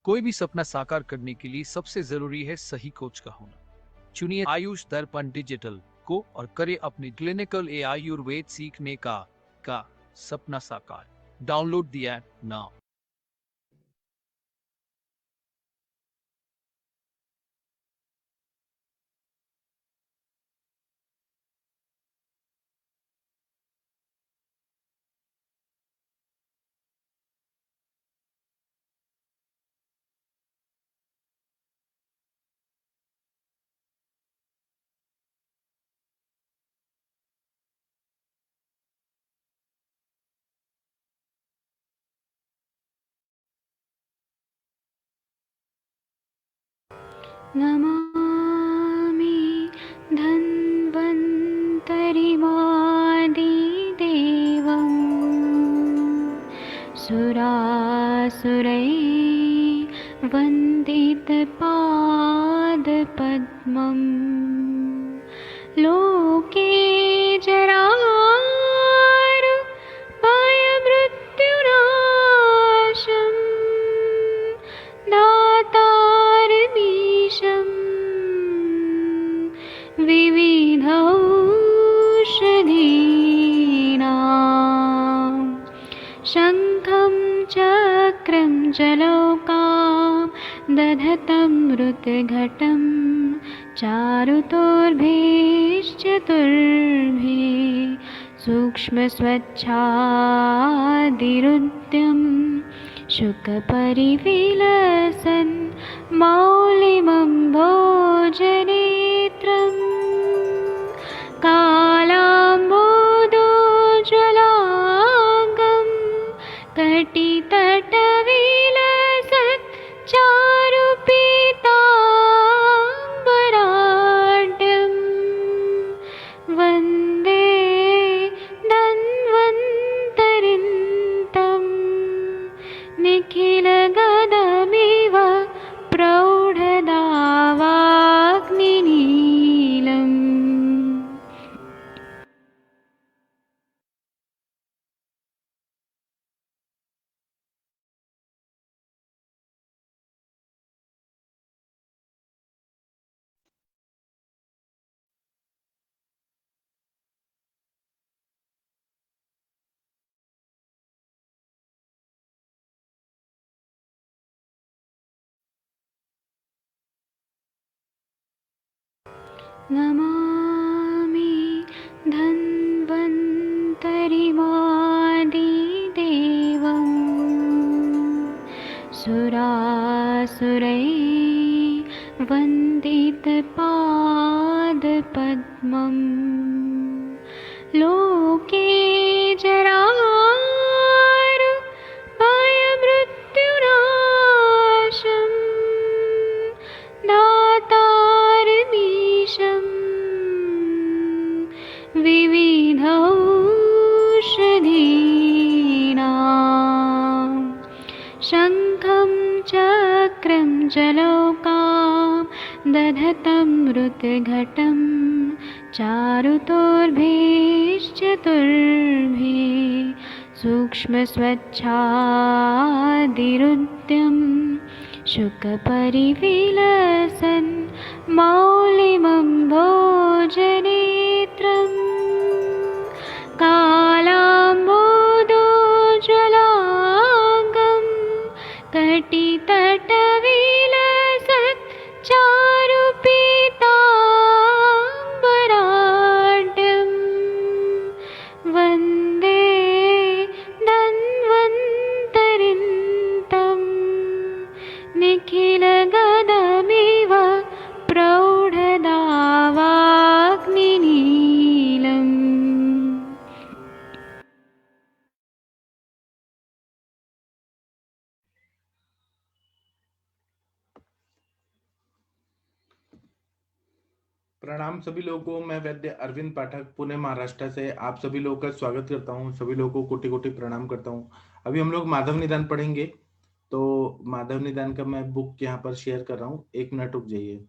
कोई भी सपना साकार करने के लिए सबसे जरूरी है सही कोच का होना। चुनिए आयुष दर्पण डिजिटल को और करे अपनी क्लिनिकल आयुर्वेद सीखने का सपना साकार। Download the app now. Namami धन्वन्तरिमादिदेवं सुरासुरैर्वन्दितपादपद्मं लोके जरारुभयमृत्युनाशं दातारमीशं विविधौषधीनां शङ्खं चक्रं जलौकां दधतं मृतघटं चारुतोर्भिश्चतुर्भिः सूक्ष्मस्वच्छादिरुद्यं शुकपरिविलसन् मौलिमं भोजनेत्रम् कालाम्बोदोज्ज्वलाङ्गं कटितटविलसत् चारुपीताम्बराढ्यं वन्दे धन्वन्तरिन्तं निखिलगदमिव प्रौढदावाग्निनीलम्। नमामि धन्वन्तरिमादिदेवं सुरासुरैर्वन्दितपादपद्मं लोके जरारुभयमृत्युनाशं दातारमीशं विविधौषधीनां शङ्खं चक्रं जलौकां दधतं मृतघटं चारुतोर्भिश्चतुर्भिः सूक्ष्मस्वच्छादिरुद्यं शुकपरिविलसन् मौलिमं भोजनेत्रम् कालाम्बोदोज्ज्वलाङ्गं कटितटविलसत् चारुपीताम्बराढ्यं वन्दे धन्वन्तरिन्तं निखिलगदमिव प्रौढदावाग्निनीलम्। प्रणाम सभी लोगों को। मैं वैद्य अरविंद पाठक पुणे महाराष्ट्र से आप सभी लोगों का स्वागत करता हूं। सभी लोगों को कोटि कोटि प्रणाम करता हूं। अभी हम लोग माधव निदान पढ़ेंगे, तो माधव निदान का मैं बुक यहाँ पर शेयर कर रहा हूँ। 1 मिनट रुक जाइए।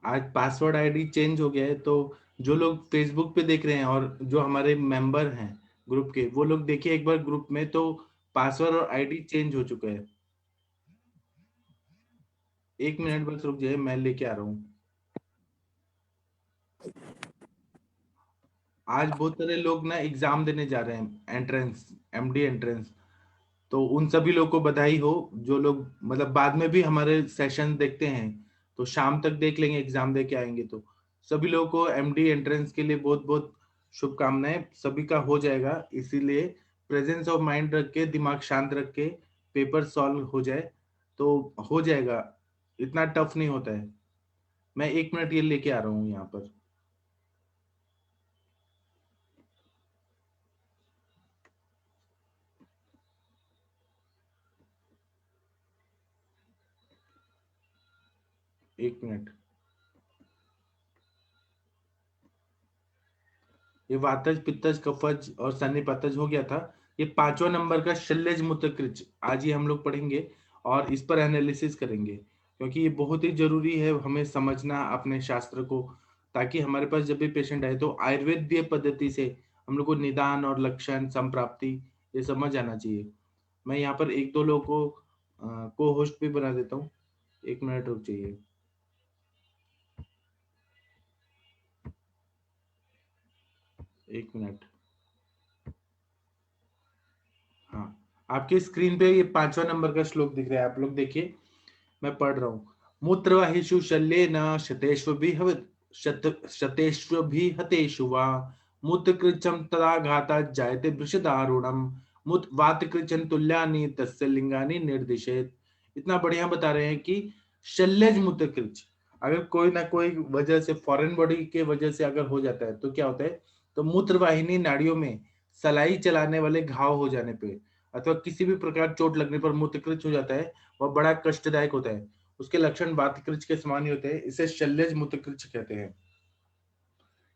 आज पासवर्ड आईडी चेंज हो गया है, तो जो लोग फेसबुक पे देख रहे हैं और जो हमारे मेंबर हैं ग्रुप के, वो लोग देखिए एक बार ग्रुप में, तो पासवर्ड और आईडी चेंज हो चुका है। 1 मिनट बस रुक जाइए, मैं लेके आ रहा हूँ। आज बहुत सारे लोग ना एग्जाम देने जा रहे हैं, एंट्रेंस, एमडी एंट्रेंस। तो उन सभी लोग को बधाई हो, जो लोग मतलब बाद में भी हमारे सेशन देखते हैं, तो शाम तक देख लेंगे, एग्जाम दे के आएंगे। तो सभी लोगों को एमडी एंट्रेंस के लिए बहुत बहुत शुभकामनाएं। सभी का हो जाएगा, इसीलिए प्रेजेंस ऑफ माइंड रख के, दिमाग शांत रख के पेपर सॉल्व हो जाए तो हो जाएगा। इतना टफ नहीं होता है। मैं 1 मिनट ये लेके आ रहा हूँ यहाँ पर। एक मिनट। ये वातज, पित्तज, कफज और सन्निपातज हो गया था। ये 5वां नंबर का शल्यज मूत्रकृच आज ही हम लोग पढ़ेंगे और इस पर एनालिसिस करेंगे, क्योंकि ये बहुत ही जरूरी है हमें समझना अपने शास्त्र को, ताकि हमारे पास जब भी पेशेंट आए तो आयुर्वेदीय पद्धति से हम लोग को निदान और लक्षण संप्राप्ति ये समझ आना चाहिए। मैं यहाँ पर एक दो लोगों को होस्ट भी बना देता हूँ। 1 मिनट रुक जाइए। एक मिनट। हाँ, आपके स्क्रीन पे ये 5वां नंबर का श्लोक दिख रहा है, आप लोग देखिए, मैं पढ़ रहा हूँ। मूत्रवाहिषु शल्येन शतेष्वभिहतेषु वा मूत्रकृच्छं तदा घातात् जायते वृषदारुणम् मुत वातकृच्छं तुल्यानि तस्य लिंगानि निर्दिशेत। इतना बढ़िया बता रहे हैं कि शल्यज मूत्रकृच्छ अगर कोई ना कोई वजह से, फॉरेन बॉडी के वजह से अगर हो जाता है तो क्या होता है, तो मूत्रवाहिनी नाड़ियों में सलाई चलाने वाले घाव हो जाने पे अथवा किसी भी प्रकार चोट लगने पर मूत्रकृच्छ हो जाता है, वह बड़ा कष्टदायक होता है। उसके लक्षण वातकृच्छ के समान ही होते हैं, इसे शल्यज मूत्रकृच्छ कहते हैं।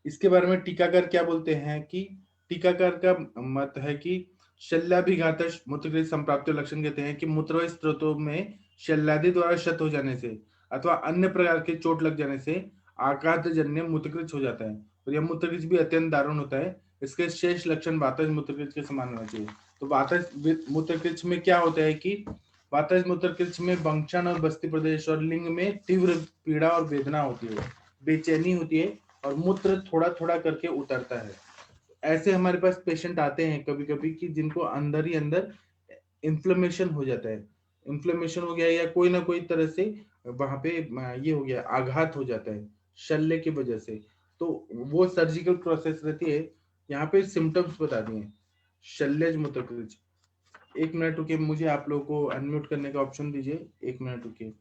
इसके बारे में टीकाकार क्या बोलते हैं कि टीकाकार का मत है कि शल्याभिघात मूत्रकृच्छ संप्राप्ति लक्षण कहते हैं कि मूत्रवाही स्त्रोतों में शल्यादि द्वारा क्षत हो जाने से अथवा अन्य प्रकार के चोट लग जाने से आघात जन्य मूत्रकृच्छ हो जाता है, और यह मूत्रकृच्छ भी अत्यंत दारुण होता है। इसके शेष लक्षण वातज मूत्रकृच्छ के समान होना चाहिए। तो वातज मूत्रकृच्छ में क्या होता है कि वातज मूत्रकृच्छ में बंक्षण और बस्ती प्रदेश और लिंग में तीव्र पीड़ा और वेदना होती है, बेचैनी होती है और मूत्र थोड़ा थोड़ा करके उतरता है। ऐसे हमारे पास पेशेंट आते हैं कभी कभी कि जिनको अंदर ही अंदर इन्फ्लेमेशन हो जाता है, इन्फ्लेमेशन हो गया या कोई ना कोई तरह से वहां पे ये हो गया, आघात हो जाता है शल्य की वजह से, तो वो सर्जिकल प्रोसेस रहती है। यहाँ पे सिम्टम्स बता दिए शल्यज मूत्रकृच्छ। 1 मिनट रुकिए, मुझे आप लोगों को अनम्यूट करने का ऑप्शन दीजिए। 1 मिनट रुकिए।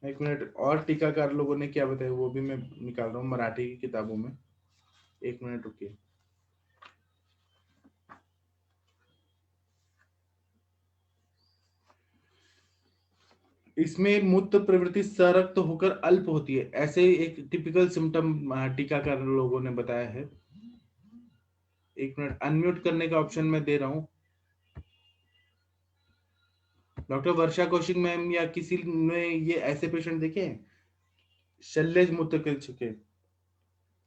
1 मिनट, और टीकाकार लोगों ने क्या बताया वो भी मैं निकाल रहा हूँ मराठी की किताबों में। 1 मिनट रुकिए। इसमें मूत्र प्रवृत्ति सरक्त होकर अल्प होती है, ऐसे एक टिपिकल सिम्टम टीकाकार लोगों ने बताया है। 1 मिनट, अनम्यूट करने का ऑप्शन मैं दे रहा हूँ। डॉक्टर वर्षा कौशिक मैम या किसी ने ये ऐसे पेशेंट देखे हैं शल्यज मूत्रकृच्छ के?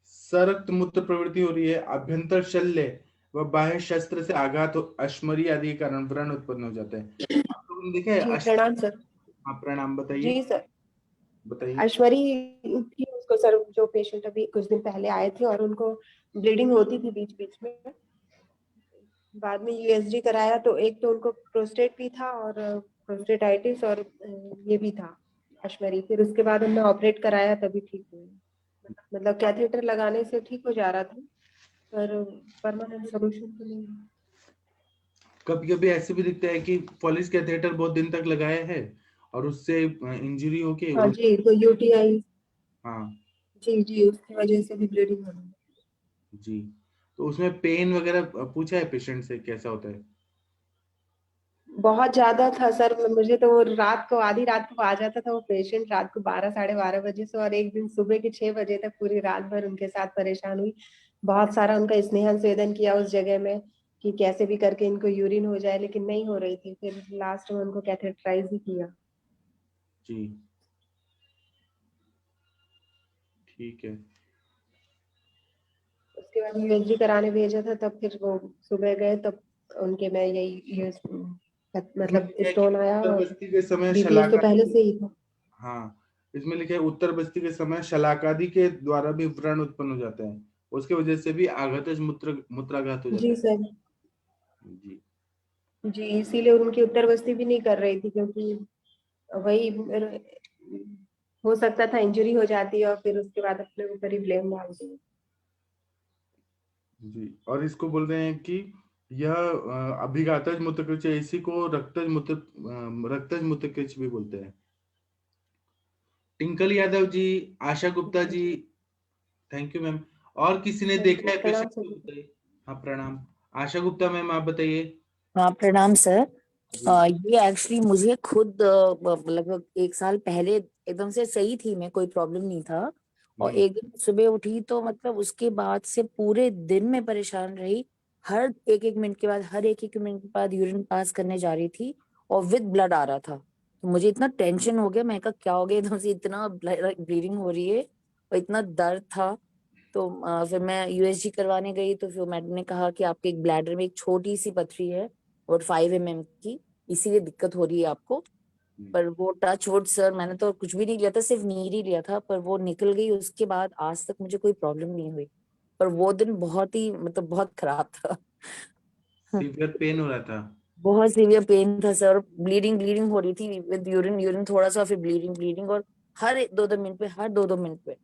सरक्त मूत्र प्रवृत्ति हो रही है, अभ्यंतर शल्य व बाह्य शस्त्र से आघात अश्मरी आदि के कारण व्रण उत्पन्न हो जाता है। आप लोगों ने देखा है जी प्रणाम सर। हाँ, प्रणाम, बताइए जी सर, बताइए। अश्वरी थी उसको सर, जो पेशेंट अभी कुछ दिन पहले आए थे और उनको ब्लीडिंग होती थी बीच बीच में। बाद में यूएसजी कराया तो एक तो उनको प्रोस्टेट भी था और प्रोस्टेटाइटिस और ये भी था अश्वरी। फिर उसके बाद हमने ऑपरेट कराया तभी ठीक हुई। मतलब कैथेटर लगाने से ठीक हो जा रहा था, पर परमानेंट सोल्यूशन तो नहीं। कभी कभी ऐसे भी दिखता है कि पॉलिश कैथेटर बहुत दिन तक लगाया है और उससे इंजरी होके हाँ जी, तो यूटीआई। हाँ जी जी, उसकी वजह से भी ब्लीडिंग हो रही है। जी। तो उसमें पेन वगैरह पूछा है पेशेंट से कैसा होता है? बहुत ज्यादा था सर, मुझे तो वो रात को, आधी रात को आ जाता था वो पेशेंट, रात को 12 साढ़े 12 बजे से, और एक दिन सुबह के 6 बजे तक पूरी रात भर उनके साथ परेशान हुई। बहुत सारा उनका स्नेहन स्वेदन किया उस जगह में कि कैसे भी करके इनको यूरिन हो जाए, लेकिन नहीं हो रही थी। फिर लास्ट में उनको कैथेटराइज ही किया। जी ठीक है। उसके बाद यूएसजी कराने भेजा था, तब फिर वो सुबह गए तब उनके में यही ये मतलब इसमें लिखा है कि स्टोन आया उत्तर और बस्ती के समय बीपीएच तो पहले से ही था। हाँ, इसमें लिखा है उत्तर बस्ती के समय शलाकादि के द्वारा भी व्रण उत्पन्न हो जाता है, उसके वजह से भी आघातज मूत्राघात हो जाता जी है। सर। जी जी इसीलिए उनकी उत्तर बस्ती भी नहीं कर रही थी, क्योंकि वही हो सकता था इंजरी हो जाती और फिर उसके बाद अपने ऊपर ही ब्लेम डालती। जी, और इसको बोल रहे हैं कि यह अभिघातज मूत्रकृच है, इसी को रक्तज मूत्रकृच भी बोलते हैं। Tinkle Yadav ji, Asha Gupta ji, thank you ma'am. और किसी ने देखा है प्रणाम पेशेंट सर। को? बताइए। हाँ प्रणाम। आशा गुप्ता मैम आप बताइए। हाँ प्रणाम सर। जी ये एक्चुअली मुझे खुद लगभग 1 साल पहले एकदम से सही थी, मैं कोई प्रॉब्लम नहीं था। और जी एक दिन सुबह उठी तो मतलब उसके बाद से पूरे दिन में परेशान रही। हर एक एक मिनट के बाद, हर एक एक मिनट के बाद यूरिन पास करने जा रही थी और विद ब्लड आ रहा था। तो मुझे इतना टेंशन हो गया, मैं कहा क्या हो गया, एकदम से इतना ब्लीडिंग हो रही है और इतना दर्द था। तो फिर मैं यूएसजी करवाने गई तो फिर मैडम ने कहा कि आपके एक ब्लैडर में एक छोटी सी पथरी है और 5 mm की, इसीलिए दिक्कत हो रही है आपको। पर वो टच वुड सर, मैंने तो कुछ भी नहीं लिया था, सिर्फ नीर ही लिया था, पर वो निकल गई। उसके बाद आज तक मुझे कोई प्रॉब्लम नहीं हुई। पर वो दिन बहुत ही मतलब बहुत खराब था। सीवियर पेन हो रहा था। बहुत सीवियर पेन था सर, ब्लीडिंग ब्लीडिंग हो रही थी विद यूरिन, यूरिन थोड़ा सा फिर ब्लीडिंग ब्लीडिंग, और हर 2-2 मिनट पे, हर 2-2 मिनट पे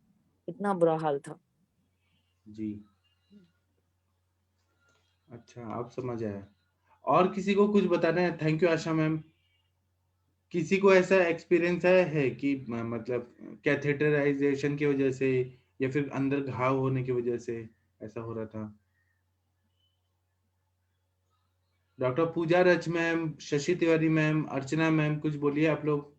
इतना बुरा हाल था। जी अच्छा, आप समझ आया। और किसी को कुछ बताना है? Thank you Asha ma'am. किसी को ऐसा एक्सपीरियंस है कि मतलब कैथेटराइजेशन की वजह से या फिर अंदर घाव होने की वजह से ऐसा हो रहा था? डॉक्टर पूजा रच मैम, शशि तिवारी मैम, अर्चना मैम, कुछ बोलिए आप लोग।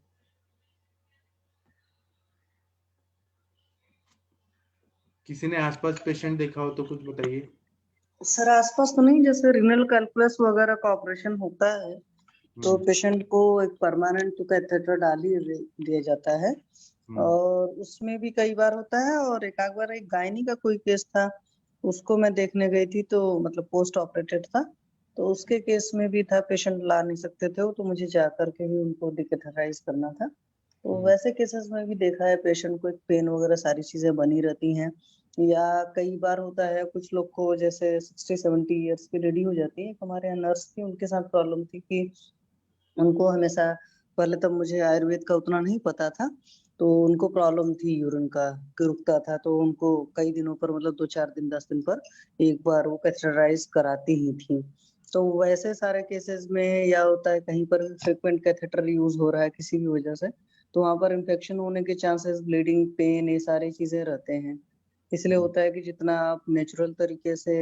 किसी ने आसपास पेशेंट देखा हो तो कुछ बताइए। सर आसपास तो नहीं, जैसे रिनल कैल्कुलस वगैरह का ऑपरेशन होता है तो पेशेंट को एक परमानेंट तो कैथेटर डाल ही दिया जाता है। और उसमें भी कई बार होता है, और एक आध बार एक गायनी का कोई केस था, उसको मैं देखने गई थी, तो मतलब पोस्ट ऑपरेटेड था, तो उसके केस में भी था, पेशेंट ला नहीं सकते थे, तो मुझे जा करके ही उनको डिकेथराइज करना था। तो वैसे केसेस में भी देखा है पेशेंट को एक पेन वगैरह सारी चीजें बनी रहती हैं। या कई बार होता है कुछ लोग को, जैसे 60-70 ईयर्स की लेडी हो जाती है, हमारे यहाँ नर्स थी, उनके साथ प्रॉब्लम थी कि उनको हमेशा, पहले तब मुझे आयुर्वेद का उतना नहीं पता था, तो उनको प्रॉब्लम थी यूरिन का कि रुकता था, तो उनको कई दिनों पर, मतलब 2-4 दिन 10 दिन पर एक बार वो कैथेटराइज कराती ही थी। तो वैसे सारे केसेस में या होता है कहीं पर फ्रिक्वेंट कैथेटर यूज हो रहा है किसी भी वजह से, तो वहां पर इन्फेक्शन होने के चांसेस, ब्लीडिंग, पेन, ये सारी चीजें रहते हैं। इसलिए होता है कि जितना आप नेचुरल तरीके से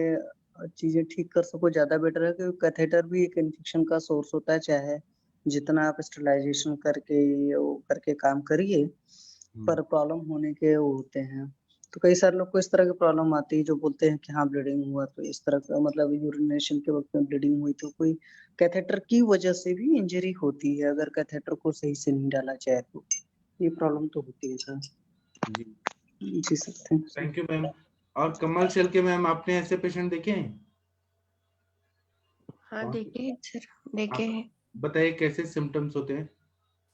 चीजें ठीक कर सको ज्यादा बेटर है, क्योंकि कैथेटर भी एक इन्फेक्शन का सोर्स होता है। चाहे जितना आप स्टरलाइजेशन करके वो करके काम करिए, पर प्रॉब्लम होने के वो होते हैं। तो कई सारे लोग को इस तरह की प्रॉब्लम आती है जो बोलते हैं कि हाँ ब्लीडिंग हुआ, तो इस तरह का मतलब यूरिनेशन के वक्त में ब्लीडिंग हुई, तो कोई कैथेटर की वजह से भी इंजरी होती है, अगर कैथेटर को सही से नहीं डाला जाए तो ये प्रॉब्लम तो होती है सर। जी जी सर, थैंक यू मैम। और कमल शेलके मैम, आपने ऐसे पेशेंट देखे हैं? हाँ देखे हैं सर, देखे आप हैं बताइए कैसे सिम्टम्स होते हैं?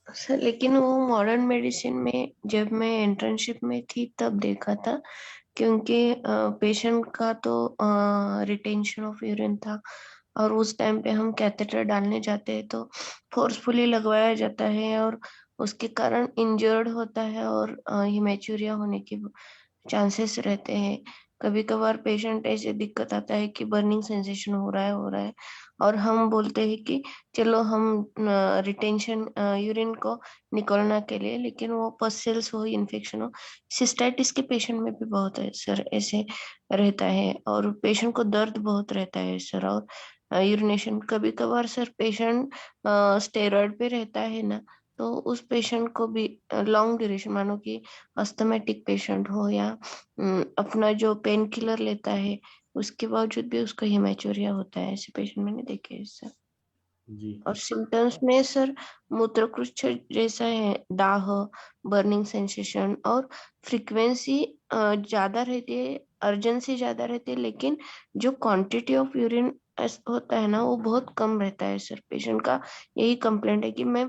सर। लेकिन वो मॉडर्न मेडिसिन में जब मैं इंटर्नशिप में थी तब देखा था, क्योंकि पेशेंट का तो रिटेंशन ऑफ यूरिन था, और उस टाइम पे हम कैथेटर डालने जाते हैं तो फोर्सफुली लगवाया जाता है, और उसके कारण इंजर्ड होता है और हिमेचुरिया होने के चांसेस रहते हैं। कभी कभार पेशेंट ऐसे दिक्कत आता है कि बर्निंग सेंसेशन हो रहा है, और हम बोलते हैं कि चलो हम रिटेंशन यूरिन को निकलना के लिए, लेकिन वो पसल्स हो, इन्फेक्शन हो, सिस्टाइटिस के पेशेंट में भी बहुत है सर ऐसे रहता है, और पेशेंट को दर्द बहुत रहता है सर, और यूरिनेशन कभी कभार सर पेशेंट स्टेरॉइड पे रहता है ना, तो उस पेशेंट को भी लॉन्ग ड्यूरेशन, मानो कि अस्थमेटिक पेशेंट हो या अपना जो पेन किलर लेता है, उसके बावजूद भी उसको हिमेचुरिया होता है। ऐसे पेशेंट मैंने देखे हैं सर। जी और सिम्टम्स में सर मूत्रकृच्छ जैसा है, दाह, बर्निंग सेंसेशन, और फ्रीक्वेंसी ज्यादा रहती है, अर्जेंसी ज्यादा रहती है, लेकिन जो क्वांटिटी ऑफ यूरिन होता है ना वो बहुत कम रहता है सर। पेशेंट का यही कंप्लेंट है कि मैं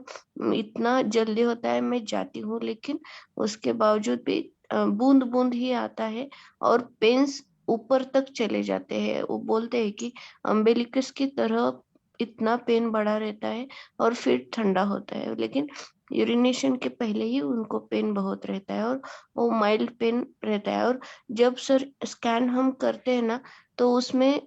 इतना जल्दी होता है, मैं जाती हूँ लेकिन उसके बावजूद भी बूंद बूंद ही आता है और पेन्स ऊपर तक चले जाते हैं। वो बोलते हैं कि अम्बिलिकस की तरह इतना पेन बढ़ा रहता है और फिर ठंडा होता है, लेकिन यूरिनेशन के पहले ही उनको पेन बहुत रहता है और वो माइल्ड पेन रहता है। और जब सर स्कैन हम करते हैं ना तो उसमें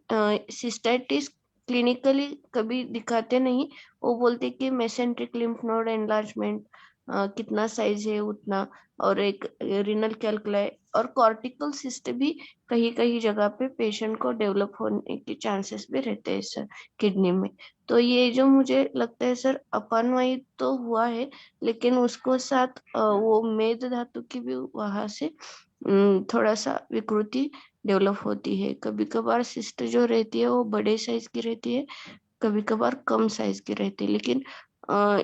सिस्टाइटिस क्लिनिकली कभी दिखाते नहीं। वो बोलते कि मेसेंट्रिक लिम्फ नोड एनलार्जमेंट कितना साइज है उतना, और एक रीनल कैल्कुलाई और कॉर्टिकल सिस्ट भी कहीं कहीं जगह पे पेशेंट को डेवलप होने के चांसेस भी रहते हैं सर किडनी में। तो ये जो मुझे लगता है सर अपानवायु तो हुआ है, लेकिन उसको साथ वो मेद धातु की भी वहां से थोड़ा सा विकृति डेवलप होती है। कभी कभार सिस्ट जो रहती है वो बड़े साइज की रहती है, कभी कभार कम साइज की रहती है। लेकिन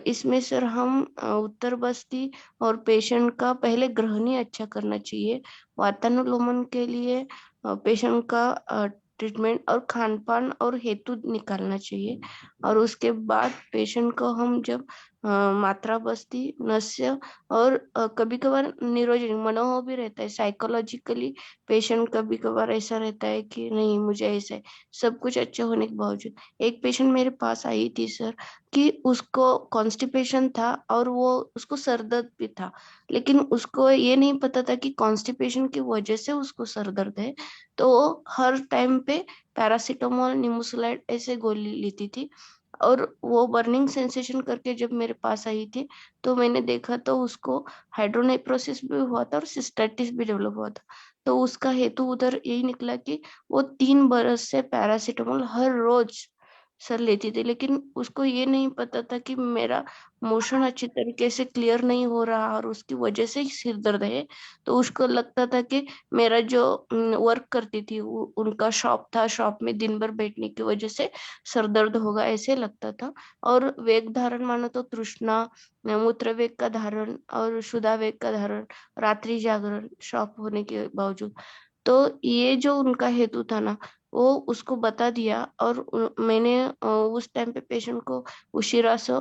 इसमें सर हम उत्तर बस्ती और पेशेंट का पहले ग्रहण ही अच्छा करना चाहिए। वातानुलोमन के लिए पेशेंट का ट्रीटमेंट और खान पान और हेतु निकालना चाहिए, और उसके बाद पेशेंट को हम जब मात्रा बस्ती नस्य और कभी कभार निरोजन मनोह भी रहता है। साइकोलॉजिकली पेशेंट कभी कभार ऐसा रहता है कि नहीं मुझे ऐसा है, सब कुछ अच्छा होने के बावजूद। एक पेशेंट मेरे पास आई थी सर कि उसको कॉन्स्टिपेशन था और वो उसको सर दर्द भी था, लेकिन उसको ये नहीं पता था कि कॉन्स्टिपेशन की वजह से उसको सर दर्द है। तो वो हर टाइम पे पैरासीटामोल निमोसुलाइड ऐसे गोली लेती थी, और वो बर्निंग सेंसेशन करके जब मेरे पास आई थी तो मैंने देखा तो उसको हाइड्रोनेफ्रोसिस भी हुआ था और सिस्टाइटिस भी डेवलप हुआ था। तो उसका हेतु उधर यही निकला कि वो 3 बरस से पैरासीटामोल हर रोज सर लेती थी, लेकिन उसको ये नहीं पता था कि मेरा मोशन अच्छी तरीके से क्लियर नहीं हो रहा और उसकी वजह से ही सिर दर्द है। तो उसको लगता था कि मेरा जो वर्क करती थी उनका शॉप था, शॉप में दिन भर बैठने की वजह से सर दर्द होगा ऐसे लगता था। और वेग धारण मानो तो तृष्णा, मूत्र वेग का धारण और शुदा वेग का धारण, रात्रि जागरण शॉप होने के बावजूद। तो ये जो उनका हेतु था ना वो उसको बता दिया, और मैंने उस टाइम पे पेशेंट को उशिरासो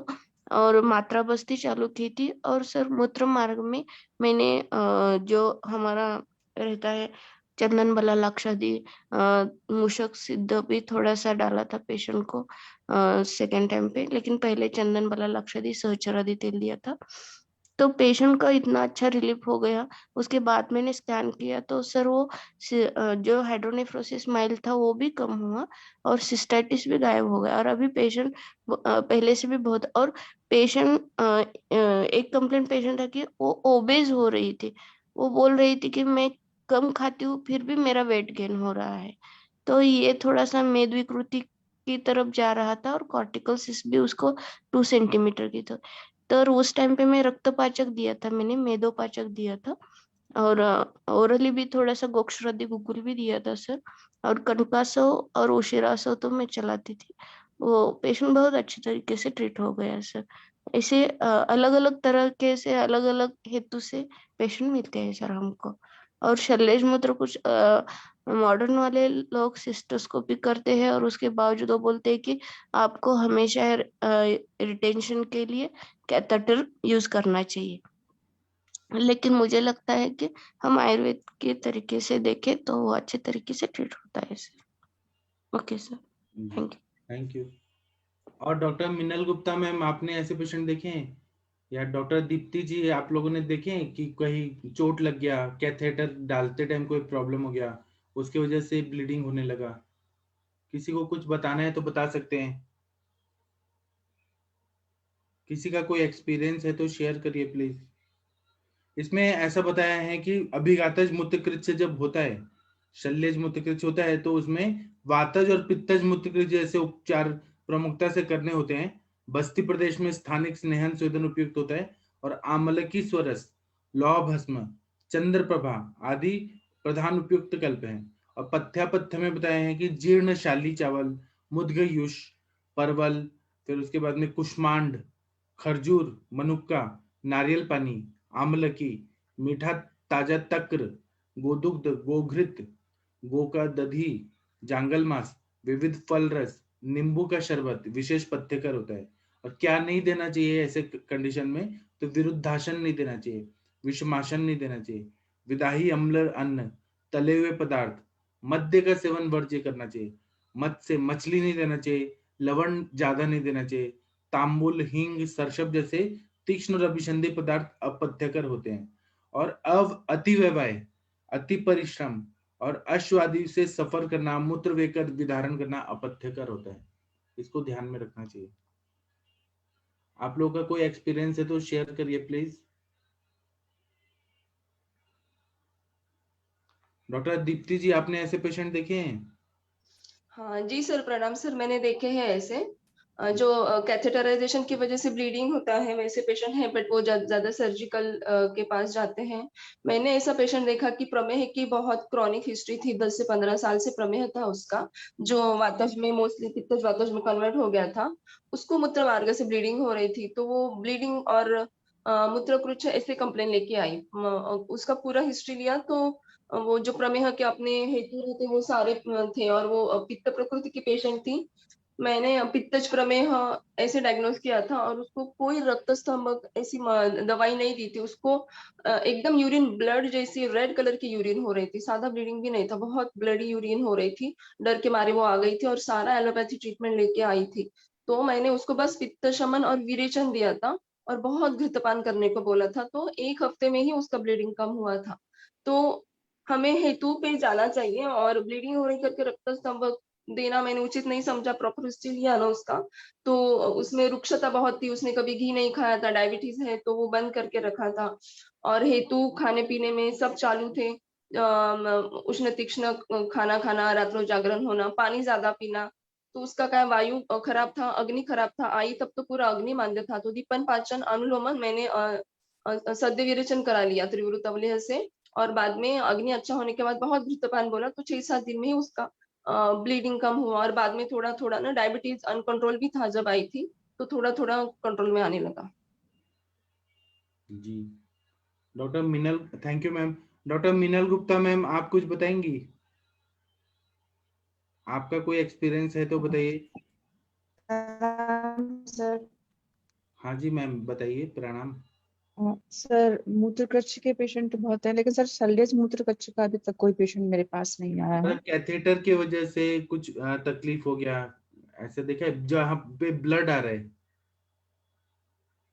और मात्रा बस्ती चालू की थी। और सर मूत्र मार्ग में मैंने जो हमारा रहता है चंदन बला लाक्षादी मूषक सिद्ध भी थोड़ा सा डाला था पेशेंट को सेकेंड टाइम पे, लेकिन पहले चंदन बला लाक्षादी सहचरादी तेल दिया था। तो पेशेंट का इतना अच्छा रिलीफ हो गया। उसके बाद मैंने स्कैन किया तो सर वो जो हाइड्रोनेफ्रोसिस माइल्ड था वो भी कम हुआ और सिस्टाइटिस भी गायब हो गया, और अभी पेशेंट पहले से भी बहुत। और पेशेंट एक कंप्लेंट पेशेंट था कि वो ओबेज हो रही थी। वो बोल रही थी कि मैं कम खाती हूँ फिर भी मेरा वेट गेन हो रहा है। तो ये थोड़ा सा मेद विकृति की तरफ जा रहा था, और कॉर्टिकल सिस्ट भी उसको 2 सेंटीमीटर की थी। तो उस टाइम पे मैं रक्तपाचक दिया था, मैंने मेदोपाचक दिया था, और ओरली भी थोड़ा सा गोक्षरदी गुगुल भी दिया था सर। और कनकासो और उशिरासो तो मैं चलाती थी। वो पेशेंट बहुत अच्छी तरीके से ट्रीट हो गया सर। ऐसे अलग अलग तरह के से अलग अलग हेतु से पेशेंट मिलते हैं सर हमको। और शल्यज मूत्र कुछ मॉडर्न वाले लोग सिस्टोस्कोपी करते हैं और उसके बावजूद वो बोलते हैं कि आपको हमेशा रिटेंशन के लिए कैथेटर यूज करना चाहिए। लेकिन मुझे लगता है कि हम आयुर्वेद के तरीके से देखें तो वो अच्छे तरीके से ट्रीट होता है sir. Okay sir, thank you. Thank you. और डॉक्टर मिनल गुप्ता मैम, आपने ऐसे पेशेंट देखे हैं? या डॉक्टर दीप्ति जी, आप लोगों ने देखे हैं कि कहीं चोट लग गया, कैथेटर डालते टाइम कोई प्रॉब्लम हो गया, उसकी वजह से ब्लीडिंग होने लगा? किसी को कुछ बताना है तो बता सकते हैं। किसी का कोई एक्सपीरियंस है तो शेयर करिए प्लीज। इसमें ऐसा बताया है कि अभिघातज मूत्रकृत जब होता है, शल्यज मूत्रकृत होता है, तो उसमें वातज और पित्तज मूत्रकृत जैसे उपचार प्रमुखता से करने होते हैं। बस्ती प्रदेश में स्थानिक स्नेहन स्वेदन उपयुक्त होता है, और आमलकी स्वरस, लौ भस्म, चंद्रप्रभा आदि प्रधान उपयुक्त कल्प हैं। और पथ्यापथ्य में बताया है कि जीर्ण शाली चावल, मुद्गयुष, परवल, फिर उसके बाद में कुष्मांड, खरजूर, मनुक्का, नारियल पानी, आमलकी, मीठा ताजा तक्र, गोदुग्ध, गोघृत, गो का दधी, जांगल मांस, विविध फल रस, नींबू का शरबत विशेष पथ्यकर होता है। और क्या नहीं देना चाहिए ऐसे कंडीशन में, तो विरुद्धाशन नहीं देना चाहिए, विषमाशन नहीं देना चाहिए, विदाही अम्ल अन्न, तले हुए पदार्थ, मद्य का सेवन वर्ज्य करना चाहिए, मद से मछली नहीं देना चाहिए, लवण ज्यादा नहीं देना चाहिए, तांबुल, हींग, सरसब जैसे तीक्ष्ण और अभिसंधी पदार्थ अपथ्यकर होते हैं। और अति व्यवहार, अति परिश्रम और अश्व आदि से सफर करना, मूत्र वेकर विधारण करना अपथ्यकर होता है। इसको ध्यान में रखना चाहिए। आप लोगों का कोई एक्सपीरियंस है तो शेयर करिए प्लीज। डॉक्टर दीप्ति जी, आपने ऐसे पेशेंट देखे हैं? हाँ जी सर, प्रणाम सर। मैंने देखे हैं ऐसे जो कैथेटराइजेशन की वजह से ब्लीडिंग होता है, वैसे पेशेंट हैं, बट वो ज्यादा सर्जिकल के पास जाते हैं। मैंने ऐसा पेशेंट देखा कि प्रमेह की बहुत क्रॉनिक हिस्ट्री थी, 10 से 15 साल से प्रमेह था उसका, जो वातज में मोस्टली पित्तज वातज में कन्वर्ट हो गया था। उसको मूत्र मार्ग से ब्लीडिंग हो रही थी, तो वो ब्लीडिंग और मूत्रकृच्छ ऐसे कंप्लेन लेके आई। उसका पूरा हिस्ट्री लिया तो वो जो प्रमेह के अपने हेतु रहते वो सारे थे, और वो पित्त प्रकृति की पेशेंट थी। मैंने पित्तज प्रमेह ऐसे डायग्नोज किया था, और उसको कोई रक्त स्तंभक ऐसी दवाई नहीं दी थी उसको। एकदम यूरिन ब्लड जैसी रेड कलर की यूरिन हो रही थी, सादा ब्लीडिंग भी नहीं था, बहुत ब्लडी यूरिन हो रही थी। डर के मारे वो आ गई थी और सारा एलोपैथी ट्रीटमेंट लेके आई थी। तो मैंने उसको बस पित्त शमन और विरेचन दिया था, और बहुत घृतपान करने को बोला था, तो 1 हफ्ते में ही उसका ब्लीडिंग कम हुआ था। तो हमें हेतु पे जाना चाहिए, और ब्लीडिंग हो रही करके रक्त स्तंभक देना मैंने उचित नहीं समझा। प्रॉपर हिस्ट्री लिया ना उसका, तो उसमें रुक्षता बहुत थी, उसने कभी घी नहीं खाया था, डायबिटीज है तो वो बंद करके रखा था, और हेतु खाने पीने में सब चालू थे। उष्ण तीक्ष्ण खाना खाना, रात्रों जागरण होना, पानी ज्यादा पीना। तो उसका क्या वायु खराब था, अग्नि खराब था, आई तब तो पूरा अग्नि मांद्य था। तो दीपन पाचन अनुलोमन मैंने सद्य विरेचन करा लिया त्रिवृत अवलेह से, और बाद में अग्नि अच्छा होने के बाद बहुत घृतपान बोला, तो 6-7 दिन में ही उसका ब्लीडिंग कम हुआ। और बाद में थोड़ा थोड़ा ना डायबिटीज अनकंट्रोल भी था जब आई थी, तो थोड़ा थोड़ा कंट्रोल में आने लगा। जी doctor Meenal, thank you ma'am. Doctor Meenal Gupta ma'am, आप कुछ बताएंगी? आपका कोई एक्सपीरियंस है तो बताइए। सर हाँ जी मैम, बताइए। प्रणाम। सर मूत्रकच्छ के पेशेंट बहुत है, लेकिन सर शल्यज मूत्रकच्छ का अभी तक कोई पेशेंट मेरे पास नहीं आया है। मतलब कैथेटर की वजह से कुछ तकलीफ हो गया, ऐसे देखा है जहाँ पे ब्लड आ रहा है?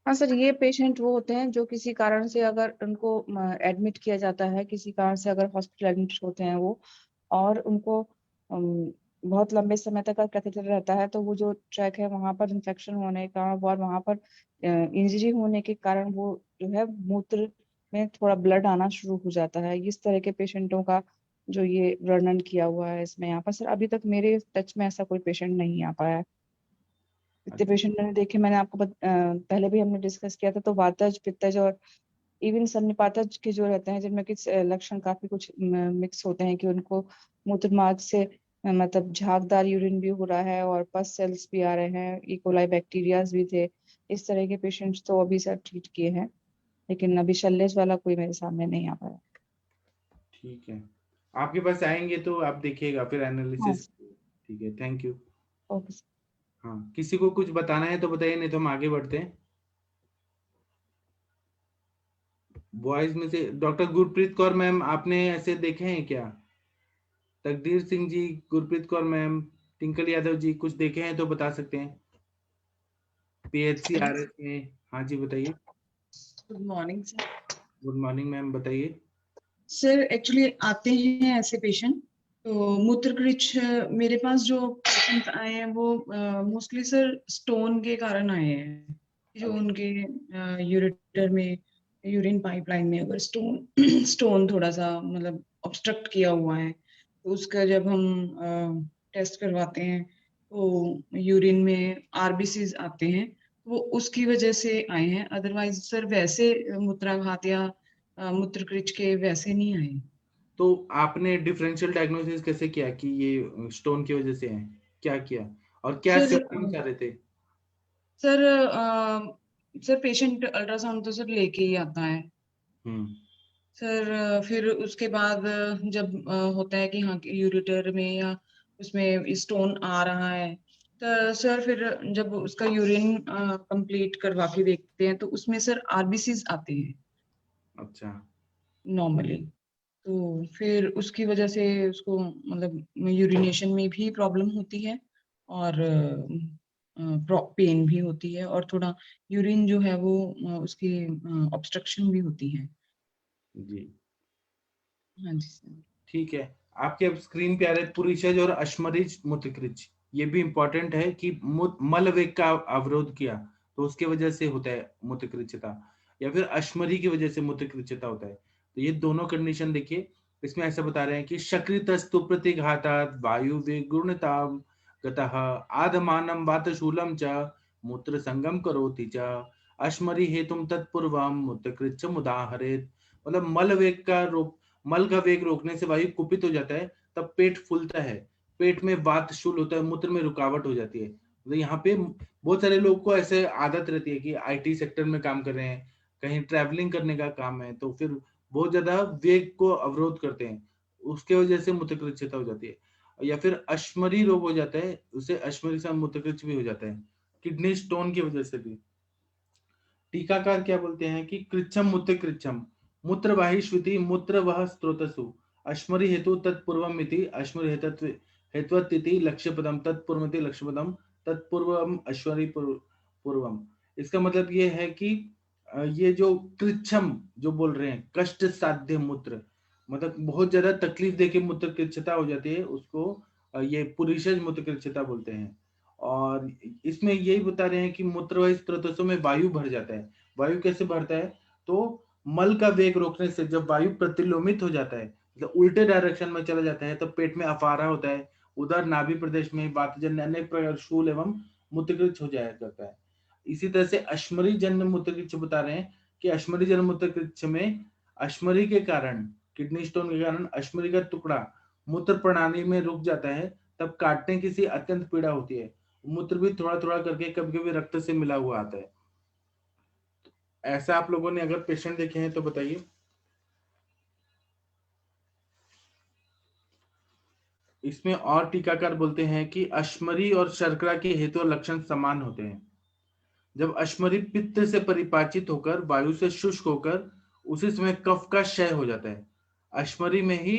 हाँ सर, ये पेशेंट वो होते हैं जो किसी कारण से अगर उनको एडमिट किया जाता है, किसी कारण से अगर हॉस्पिटल एडमिट होते हैं वो, और उनको बहुत लंबे समय तक अगर कैथेटर रहता है, तो वो जो ट्रैक है वहां पर इन्फेक्शन होने का और वहां पर इंजरी होने के कारण वो जो है मूत्र में थोड़ा ब्लड आना शुरू हो जाता है। इस तरह के पेशेंटों का जो ये वर्णन किया हुआ है इसमें यहाँ पर, सर अभी तक मेरे टच में ऐसा कोई पेशेंट नहीं आ पाया है। इतने पेशेंट मैंने देखे, मैंने आपको पहले भी हमने डिस्कस किया था, तो वातज, पित्तज और इवन सन्निपातज के जो रहते हैं, जिनमें कुछ लक्षण काफी कुछ मिक्स होते हैं, कि उनको मूत्र मार्ग से मतलब झागदार यूरिन भी हो रहा है और पस सेल्स भी आ रहे हैं, इकोलाई बैक्टीरियाज भी थे। इस तरह के पेशेंट्स तो अभी सर ट्रीट किए हैं, लेकिन अभी शल्यज वाला कोई मेरे सामने नहीं आ पाया। ठीक है, आपके पास आएंगे तो आप देखिएगा फिर हाँ एनालिसिस। ठीक है, थैंक यू। Okay sir. हाँ, किसी को कुछ बताना है तो बताइए, नहीं तो हम आगे बढ़ते हैं। बॉयज में से डॉक्टर गुरप्रीत कौर मैम, आपने ऐसे देखे हैं क्या? तकदीर सिंह जी, गुरप्रीत कौर मैम, टिंकल यादव जी, कुछ देखे हैं तो बता सकते हैं PHCRS में। हाँ जी, बताइए। Good morning sir. Good morning ma'am, बताइए। सर एक्चुअली आते हैं ऐसे पेशेंट, तो मूत्रकृच्छ मेरे पास जो पेशेंट आए हैं वो मोस्टली सर स्टोन के कारण आए हैं, जो उनके यूरेटर में, यूरिन पाइपलाइन में अगर स्टोन थोड़ा सा मतलब ऑब्स्ट्रक्ट किया हुआ है, तो उसका जब हम टेस्ट करवाते हैं तो यूरिन में RBCs आते हैं, वो उसकी वजह से आए हैं। अदरवाइज सर वैसे मूत्राघात या मूत्रकृच्छ के वैसे नहीं आए। तो आपने डिफरेंशियल डायग्नोसिस कैसे किया कि ये स्टोन की वजह से है? क्या किया और क्या सर सिम्पटम्स आ रहे थे? सर पेशेंट अल्ट्रासाउंड तो सर लेके ही आता है सर। फिर उसके बाद जब होता है कि हाँ यूरेटर में या उसमें स्टोन आ रहा है, तो सर फिर जब उसका यूरिन कंप्लीट करवा के देखते हैं तो उसमें सर आरबीसीज आते हैं अच्छा। नॉर्मली। तो फिर उसकी वजह से उसको मतलब यूरिनेशन में भी प्रॉब्लम होती है और पेन भी होती है और थोड़ा यूरिन जो है वो उसकी ऑब्स्ट्रक्शन भी होती है। जी हाँ जी सर। ठीक है। आपके अब स्क्रीन पे आ रहे पुरीशज और अश्मरीज मूत्रकृच। ये भी इंपॉर्टेंट है कि मल वेग का अवरोध किया तो उसके वजह से होता है मूत्रकृच्छता, या फिर अश्मरी की वजह से मूत्रकृच्छता होता है। तो ये दोनों कंडीशन देखिए, इसमें ऐसा बता रहे हैं कि शक्रितस्तु प्रतिघातात् वायु वेगुणता गतः आधमानं वातशूलं च मूत्र संगम करोति च अश्मरी हेतुम तत्पूर्वम मूत्रकृच्छ मुदाहरेत। मतलब मल का वेग रोकने से वायु कुपित हो जाता है, तब पेट फूलता है, पेट में वातशूल होता है, मूत्र में रुकावट हो जाती है। तो यहाँ पे बहुत सारे लोग को ऐसे आदत रहती है कि आईटी सेक्टर में काम कर रहे हैं, कहीं ट्रैवलिंग करने का काम है, तो फिर बहुत ज्यादा वेग को अवरोध करते हैं, उसके वजह से मूत्रकृच्छता हो जाती है। या फिर अश्मरी रोग हो जाता है, उसे अश्मरी से मूत्रकृच्छ भी हो जाता है, किडनी स्टोन की वजह से भी। टीकाकार क्या बोलते हैं कि कृच्छम मूत्रकृच्छम मूत्रवाही श्रुति मूत्र वह स्त्रोतसु अश्मरी हेतु तत्पूर्वम इति अश्मरी हेत्वतिथि लक्ष्यपदम तत्पूर्वमिति लक्ष्यपदम तत्पूर्वम अश्वरी पूर्वम। इसका मतलब ये है कि ये जो कृच्छम जो बोल रहे हैं कष्ट साध्य मूत्र, मतलब बहुत ज्यादा तकलीफ देके मूत्रकृच्छता हो जाती है, उसको ये पुरीशज मूत्रकृच्छता बोलते हैं। और इसमें यही बता रहे हैं कि मूत्रवाही स्त्रोतों में वायु भर जाता है। वायु कैसे भरता है? तो मल का वेग रोकने से जब वायु प्रतिलोमित हो जाता है, मतलब उल्टे डायरेक्शन में चला जाता है, तो पेट में अफारा होता है, उधर नाभि प्रदेश में वातजन्य अनेक प्रकार शूल एवं मूत्रकृच्छ हो जाया करता है। इसी तरह से अश्मरी जन्य मूत्रकृच्छ बता रहे हैं कि अश्मरी जन्य मूत्रकृच्छ में अश्मरी के कारण, किडनी स्टोन के कारण अश्मरी का टुकड़ा मूत्र प्रणाली में रुक जाता है, तब काटने की सी अत्यंत पीड़ा होती है। मूत्र भी थोड़ा थोड़ा करके कभी कभी रक्त से मिला हुआ आता है। ऐसा आप लोगों ने अगर पेशेंट देखे हैं तो बताइए। इसमें और टीकाकार बोलते हैं कि अश्मरी और शर्करा के हेतु और लक्षण समान होते हैं। जब अश्मरी पित्त से परिपाचित होकर वायु से शुष्क होकर उसी समय कफ का क्षय हो जाता है। अश्मरी में ही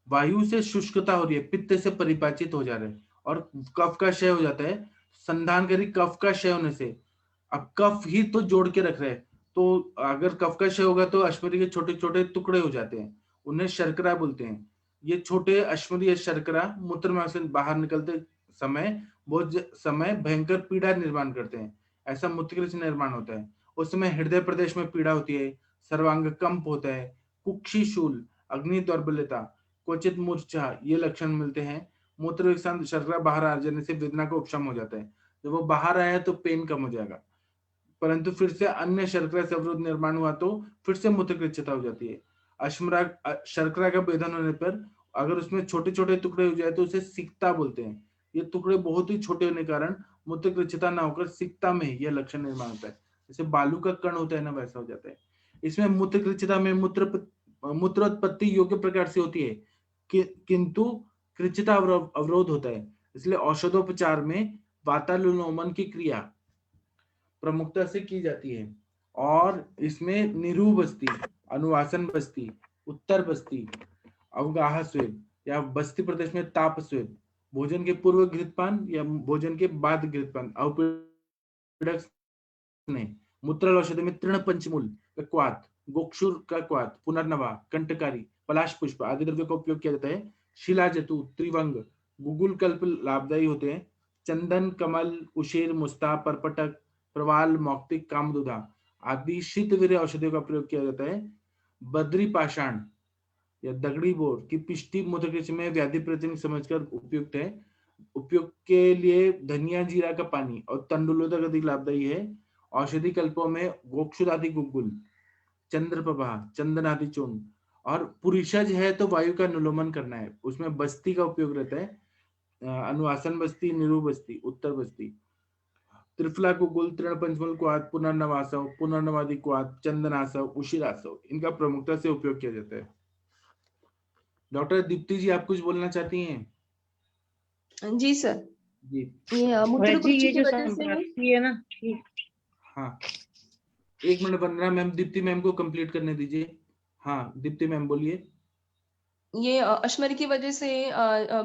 वायु से शुष्कता हो रही है, पित्त से परिपाचित हो जा रहे हैं और कफ का क्षय हो जाता है। संधानकारी कफ का क्षय होने से, अब कफ ही तो जोड़ के रख रहे हैं, तो अगर कफ का क्षय होगा तो अश्मरी के छोटे छोटे टुकड़े हो जाते हैं, उन्हें शर्करा बोलते हैं। ये छोटे अश्मरी या शर्करा मूत्र में से बाहर निकलते समय बहुत समय भयंकर पीड़ा निर्माण करते हैं। ऐसा मूत्रकृच्छ निर्माण होता है। उस समय हृदय प्रदेश में पीड़ा होती है, सर्वांग कंप होता है, कुक्षी शूल, अग्नि दौर्बल्यता, क्वचित मूर्छा, ये लक्षण मिलते हैं। मूत्र के साथ शर्करा बाहर आ जाने से वेदना का उपशम हो जाता है। जब वो बाहर आया तो पेन कम हो जाएगा, परंतु फिर से अन्य शर्करा से अवरोध निर्माण हुआ तो फिर से मूत्रकृच्छता हो जाती है। शर्करा का भेदन होने पर अगर उसमें छोटे छोटे टुकड़े हो जाए तो उसे सिक्ता बोलते हैं। ये टुकड़े बहुत ही छोटे होने के कारण मूत्रकृच्छता ना होकर सिक्ता में यह लक्षण निर्माण होता है। जैसे बालू का कण होता है ना, वैसा हो जाता है। इसमें मूत्रकृच्छता में मूत्रोत्पत्ति योग्य प्रकार से होती है, किंतु कृच्छता अवरोध होता है। इसलिए औषधोपचार में वातानुलोमन की क्रिया प्रमुखता से की जाती है। और इसमें निरू बस्ती, अनुवासन बस्ती, उत्तर बस्ती, अवगाह स्वेद या बस्ती प्रदेश में ताप स्वेद, भोजन के पूर्व घृतपान या भोजन के बाद घृतपान, अवपीड़क ने मूत्र औषधि में तृण पंचमूल का क्वाथ, गोक्षुर का क्वाथ, पुनर्नवा, कंटकारी, पलाश पुष्प आदि द्रव्य का उपयोग किया जाता है। शिला जतु, त्रिवंग, गुगुल कल्प लाभदायी होते हैं। चंदन, कमल, उशेर, मुस्ता, परपटक, प्रवाल, मौक्तिक, कामदुधा आदि शीतवीर्य औषधियों का प्रयोग किया जाता है। बद्री पाषाण या दगड़ी बोर की पिष्टी मूत्रकृच्छ में व्याधि प्रतिनिधि समझकर उपयुक्त है। उपयोग के लिए धनिया जीरा का पानी और तंडुलोदक अधिक लाभदायी है। औषधि कल्पों में गोक्षुर आदि गुग्गुल, चंद्रप्रभा, चंदन आदि चूर्ण, और पुरीशज है तो वायु का अनुलोमन करना है, उसमें बस्ती का उपयोग रहता है। अनुवासन बस्ती, निरू बस्ती, उत्तर बस्ती, त्रिफला गुग्गुल, तृण पंचमूल क्वाथ, पुनर्नवासव, पुनर्नवादी क्वाथ, चंदनासव, उशिरासव, इनका प्रमुखता से उपयोग किया जाता है। डॉक्टर दीप्ति जी, आप कुछ बोलना चाहती हैं? जी सर। जी ये मूत्र वैसे कुक्षी ये की जो वजह से संप्राप्ति है ना, ये हाँ, 1 मिनट वंदना मैम, दीप्ति मैम को कंप्लीट करने दीजिए। हाँ दीप्ति मैम बोलिए। ये अश्मरी की वजह से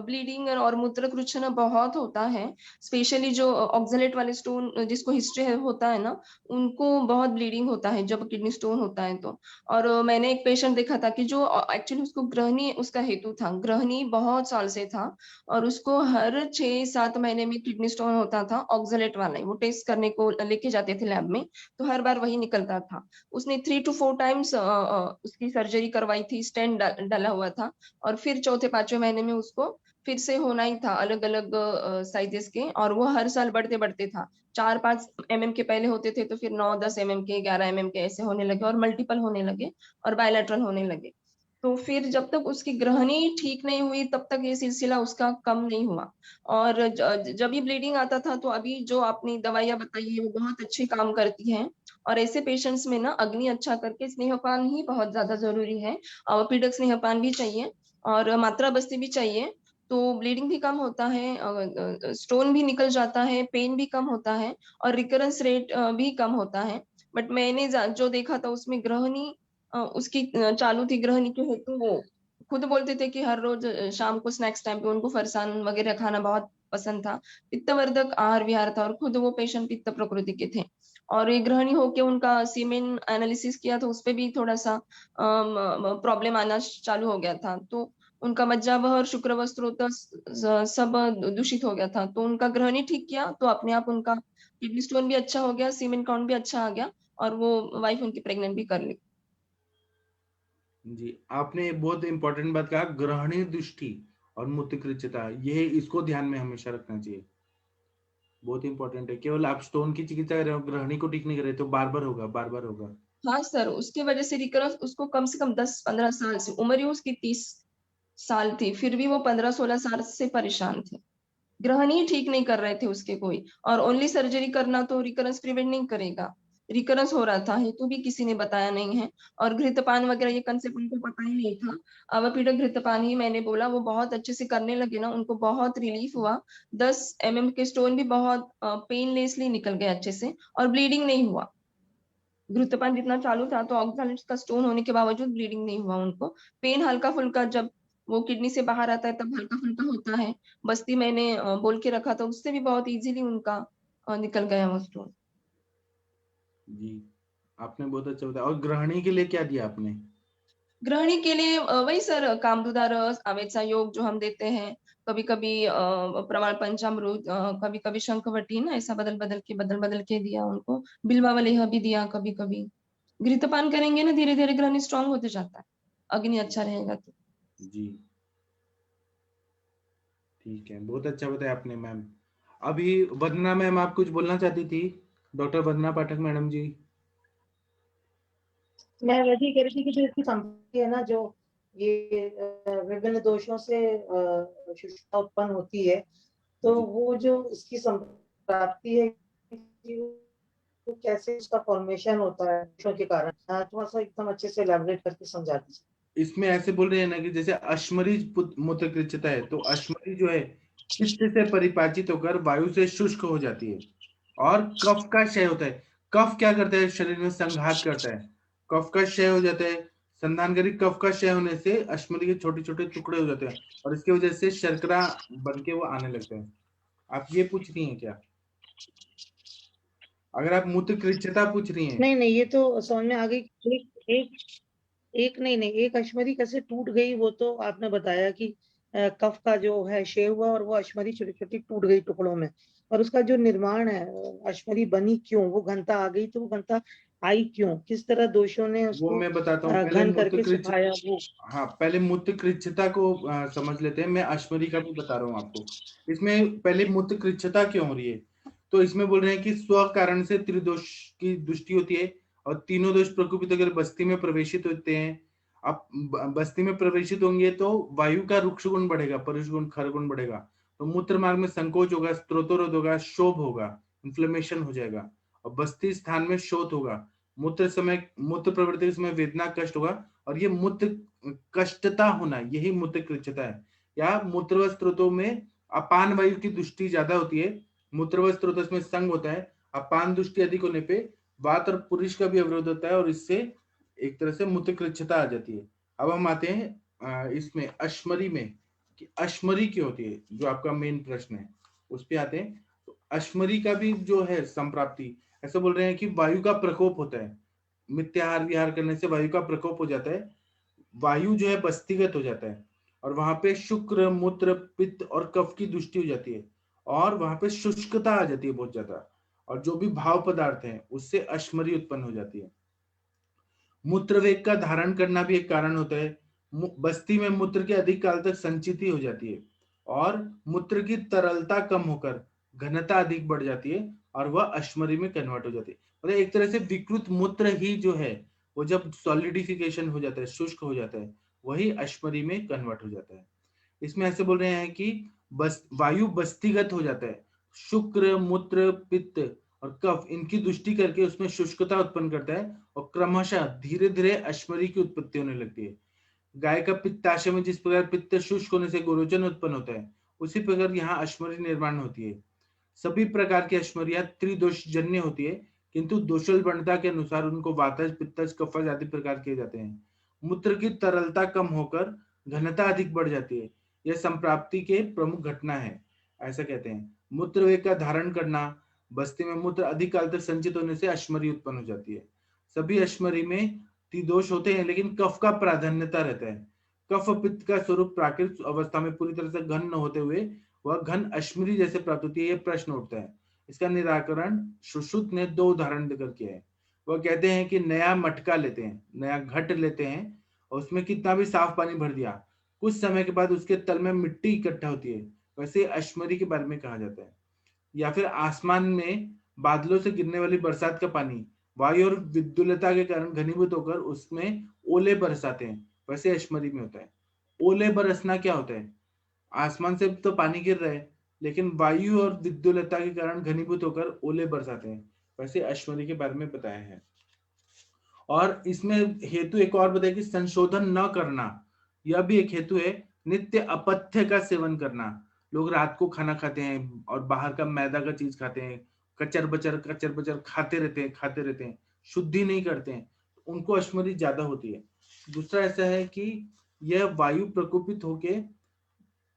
ब्लीडिंग और मूत्रकृच्छ ना बहुत होता है। स्पेशली जो ऑक्सलेट वाले स्टोन जिसको हिस्ट्री होता है ना, उनको बहुत ब्लीडिंग होता है जब किडनी स्टोन होता है तो। और मैंने एक पेशेंट देखा था कि जो एक्चुअली उसको ग्रहणी उसका हेतु था, ग्रहणी बहुत साल से था और उसको हर 6-7 महीने में किडनी स्टोन होता था, ऑक्सलेट वाला ही। वो टेस्ट करने को लेके जाते थे लैब में, तो हर बार वही निकलता था। उसने 3 to 4 टाइम्स उसकी सर्जरी करवाई थी, स्टेंट डाला हुआ था, और फिर चौथे 5वें महीने में उसको फिर से होना ही था, अलग अलग साइजेस के। और वो हर साल बढ़ते बढ़ते था, 4-5 mm के पहले होते थे, तो फिर 9-10 mm के, 11 mm के ऐसे होने लगे, और मल्टीपल होने लगे, और बायलैटरल होने लगे। तो फिर जब तक उसकी ग्रहणी ठीक नहीं हुई तब तक ये सिलसिला उसका कम नहीं हुआ। और जब ये ब्लीडिंग आता था, तो अभी जो आपने दवाइयां बताई है वो बहुत अच्छी काम करती हैं। और ऐसे पेशेंट्स में ना अग्नि अच्छा करके स्नेहपान ही बहुत ज्यादा जरूरी है। पीडक स्नेहपान भी चाहिए और मात्रा बस्ती भी चाहिए, तो ब्लीडिंग भी कम होता है, स्टोन भी निकल जाता है, पेन भी कम होता है, और रिकरेंस रेट भी कम होता है। बट मैंने जो देखा था उसमें ग्रहणी उसकी चालू थी, ग्रहणी के हेतु वो खुद बोलते थे कि हर रोज शाम को स्नैक्स टाइम पे उनको फरसान वगैरह खाना बहुत पसंद था। पित्तवर्धक आहार विहार था, और खुद वो पेशेंट पित्त प्रकृति के थे। और ये ग्रहणी होके उनका सीमेन एनालिसिस किया तो उसपे भी थोड़ा सा प्रॉब्लम आना चालू हो गया था। तो उनका मज्जावह और शुक्रवह स्त्रोत सब दूषित हो गया था। तो उनका ग्रहणी ठीक किया तो अपने आप उनका किडनी स्टोन भी अच्छा हो गया, सीमेन काउंट भी अच्छा आ गया, और वो वाइफ उनकी प्रेग्नेंट भी कर ली। जी, आपने बहुत इंपॉर्टेंट बात कहा, ग्रहणी दृष्टि और मूत्रकृच्छता, ये इसको ध्यान में हमेशा रखना चाहिए, बहुत इंपॉर्टेंट है। केवल आप स्टोन की चिकित्सा कर रहे हो, ग्रहणी को ठीक नहीं कर रहे, तो बार बार होगा, बार बार होगा। हाँ सर, उसकी वजह से रिकरेंस उसको कम से कम 10-15 साल से, उम्र ही उसकी 30 साल थी, फिर भी वो 15-16 साल से परेशान थे। ग्रहण ही ठीक नहीं कर रहे थे उसके कोई, और ओनली सर्जरी करना तो रिकरेंस प्रिवेंट नहीं करेगा। रिकरेंस हो रहा था, हेतु भी किसी ने बताया नहीं है। और घृतपान वगैरह ये कंसेप्ट उनको पता ही नहीं था। अवपीडक घृतपान ही मैंने बोला, वो बहुत अच्छे से करने लगे ना, उनको बहुत रिलीफ हुआ। 10 mm के स्टोन भी बहुत पेनलेसली निकल गए अच्छे से, और ब्लीडिंग नहीं हुआ। घृतपान जितना चालू था तो ऑक्सैलेट्स का स्टोन होने के बावजूद ब्लीडिंग नहीं हुआ उनको। पेन हल्का फुल्का जब वो किडनी से बाहर आता है तब हल्का फुल्का होता है। बस्ती मैंने बोल के रखा था, उससे भी बहुत इजीली उनका निकल गया वो स्टोन। जी, आपने बहुत अच्छा बताया। और ग्रहणी के लिए क्या दिया आपने? ग्रहणी के लिए वही सर, कामधुदा रस, आवेचा योग जो हम देते हैं, कभी कभी प्रमाण पंचामृत, कभी कभी शंखवटी ना, ऐसा बदल बदल के दिया उनको। बिल्वा वलेह भी दिया कभी कभी। घृतपान करेंगे ना, धीरे धीरे ग्रहणी स्ट्रांग होते जाता है, अग्नि अच्छा रहेगा तो। जी ठीक है, बहुत अच्छा बताया आपने मैम। अभी वंदना मैम, आप कुछ बोलना चाहती थी? डॉक्टर वंदना पाठक मैडम जी। मैं वही कह रही थी कि जो इसकी संपत्ति है ना, जो ये विभिन्न दोषों से शुष्कता उत्पन्न होती है, तो वो जो इसकी संप्राप्ति है, तो कैसे उसका फॉर्मेशन होता है दोषों के कारण, थोड़ा सा एकदम अच्छे से एलैबोरेट करके समझा दीजिए। इसमें ऐसे बोल रहे हैं ना कि जैसे अश्मरी मूत्रकृच्छता है, तो अश्मरी जो है पित्त से परिपाचित होकर वायु से शुष्क हो जाती है, और कफ का क्षय होता है। कफ क्या करता है? शरीर में संघात करता है, कफ का क्षय हो जाता है। संधानकारी कफ का क्षय होने से अश्मरी के छोटे छोटे टुकड़े हो जाते हैं, और इसकी वजह से शर्करा बन के वो आने लगता है। आप ये पूछ रही हैं क्या? अगर आप मूत्रकृच्छता पूछ रही हैं? नहीं ये तो समझ में आ गई। एक नहीं एक अश्मरी कैसे टूट गई, वो तो आपने बताया कि कफ का जो है क्षय हुआ और वो अश्मरी छोटी छोटी टूट गई टुकड़ों में। और उसका जो निर्माण है, अश्मरी बनी क्यों, वो घनता आ गई तो वो घनता आई क्यों, किस तरह दोषों ने वो उसको मैं बताता हूँ। पहले घन करके सुखाया वो। हाँ, पहले मूत्रकृच्छता को समझ लेते हैं। मैं अश्मरी का भी बता रहा हूँ आपको। इसमें पहले मूत्रकृच्छता क्यों हो रही है, तो इसमें बोल रहे हैं कि स्व कारण से त्रिदोष की दृष्टि होती है, और तीनों दोष प्रकोपित अगर बस्ती में प्रवेशित होते हैं, आप बस्ती में प्रवेशित होंगे तो वायु का रुक्ष गुण बढ़ेगा, परुष गुण, खर गुण बढ़ेगा, तो मूत्र मार्ग में संकोच होगा, स्त्रोतरोध होगा, शोभ होगा, इन्फ्लेमेशन हो जाएगा, और बस्ती स्थान में शोथ होगा। मूत्र प्रवृत्ति के समय वेदना, कष्ट होगा, और ये मूत्र कष्टता होना, यही मूत्रकृच्छता है। या मूत्र स्त्रोतों में अपान वायु की दृष्टि ज्यादा होती है, मूत्र व स्रोतस में संग होता है, अपान दृष्टि अधिक होने पे वात और पुरुष का भी अवरोध होता है और इससे एक तरह से मूत्रकृच्छता आ जाती है। अब हम आते हैं इसमें अश्मरी में कि अश्मरी क्यों होती है, जो आपका मेन प्रश्न है उस पे आते हैं। तो अश्मरी का भी जो है संप्राप्ति, ऐसे बोल रहे हैं कि वायु का प्रकोप होता है, मिथ्याहार विहार करने से वायु का प्रकोप हो जाता है, वायु जो है बस्तीगत हो जाता है और वहां पे शुक्र मूत्र पित्त और कफ की दृष्टि हो जाती है और वहां पे शुष्कता आ जाती है बहुत ज्यादा, और जो भी भाव पदार्थ हैं उससे अश्मरी उत्पन्न हो जाती है। मूत्र वेग का धारण करना भी एक कारण होता है, बस्ती में मूत्र की अधिक काल तक संचिति हो जाती है और मूत्र की तरलता कम होकर घनता अधिक बढ़ जाती है और वह अश्मरी में कन्वर्ट हो जाती है। मतलब एक तरह से विकृत मूत्र ही जो है वो जब सॉलिडिफिकेशन हो जाता है, शुष्क हो जाता है, वही अश्मरी में कन्वर्ट हो जाता है। इसमें ऐसे बोल रहे हैं कि बस वायु बस्तीगत हो जाता है, शुक्र मूत्र पित्त और कफ इनकी दृष्टि करके उसमें शुष्कता उत्पन्न करता है और क्रमशः धीरे धीरे अश्मरी की उत्पत्ति होने लगती है। गाय का पित्ताशय में जिस प्रकार पित्त शुष्क होने से गोरोचन उत्पन्न होता है, उसी प्रकार यहाँ अश्मरी निर्माण होती है। सभी प्रकार की अश्मरियां त्रिदोषजन्य होती है, किंतु दोषल वर्णता के अनुसार उनको वातज पित्तज कफज आदि प्रकार किए जाते हैं। मूत्र की तरलता कम होकर घनता अधिक बढ़ जाती है, यह संप्राप्ति के प्रमुख घटना है, ऐसा कहते हैं। मूत्र वेग का धारण करना, बस्ती में मूत्र अधिक काल तक संचित होने से अश्मरी उत्पन्न हो जाती है। सभी अश्मरी में त्रिदोष होते हैं, लेकिन कफ का प्राधान्यता रहता है। कफ पित्त का स्वरूप प्राकृतिक अवस्था में पूरी तरह से घन न होते हुए वह घन अश्मरी जैसे प्राप्त होती है, यह प्रश्न उठता है। इसका निराकरण सुश्रुत ने 2 उदाहरण देकर किया है। वह कहते हैं कि नया मटका लेते हैं, नया घट लेते हैं और उसमें कितना भी साफ पानी भर दिया, कुछ समय के बाद उसके तल में मिट्टी इकट्ठा होती है, वैसे अश्मरी के बारे में कहा जाता है। या फिर आसमान में बादलों से गिरने वाली बरसात का पानी वायु और विद्युलता के कारण घनीभूत होकर उसमें ओले बरसाते हैं, वैसे अश्मरी में होता है। ओले बरसना क्या होता है, आसमान से तो पानी गिर रहा है लेकिन वायु और विद्युलता के कारण घनीभूत होकर ओले बरसाते हैं, वैसे अश्मरी के बारे में बताया है। और इसमें हेतु एक और बताया कि संशोधन न करना, यह भी एक हेतु है। नित्य अपथ्य का सेवन करना, लोग रात को खाना खाते हैं और बाहर का मैदा का चीज खाते हैं, कचर बचर खाते रहते हैं, शुद्धि नहीं करते हैं, उनको अश्मरी ज्यादा होती है। दूसरा ऐसा है कि यह वायु प्रकोपित होके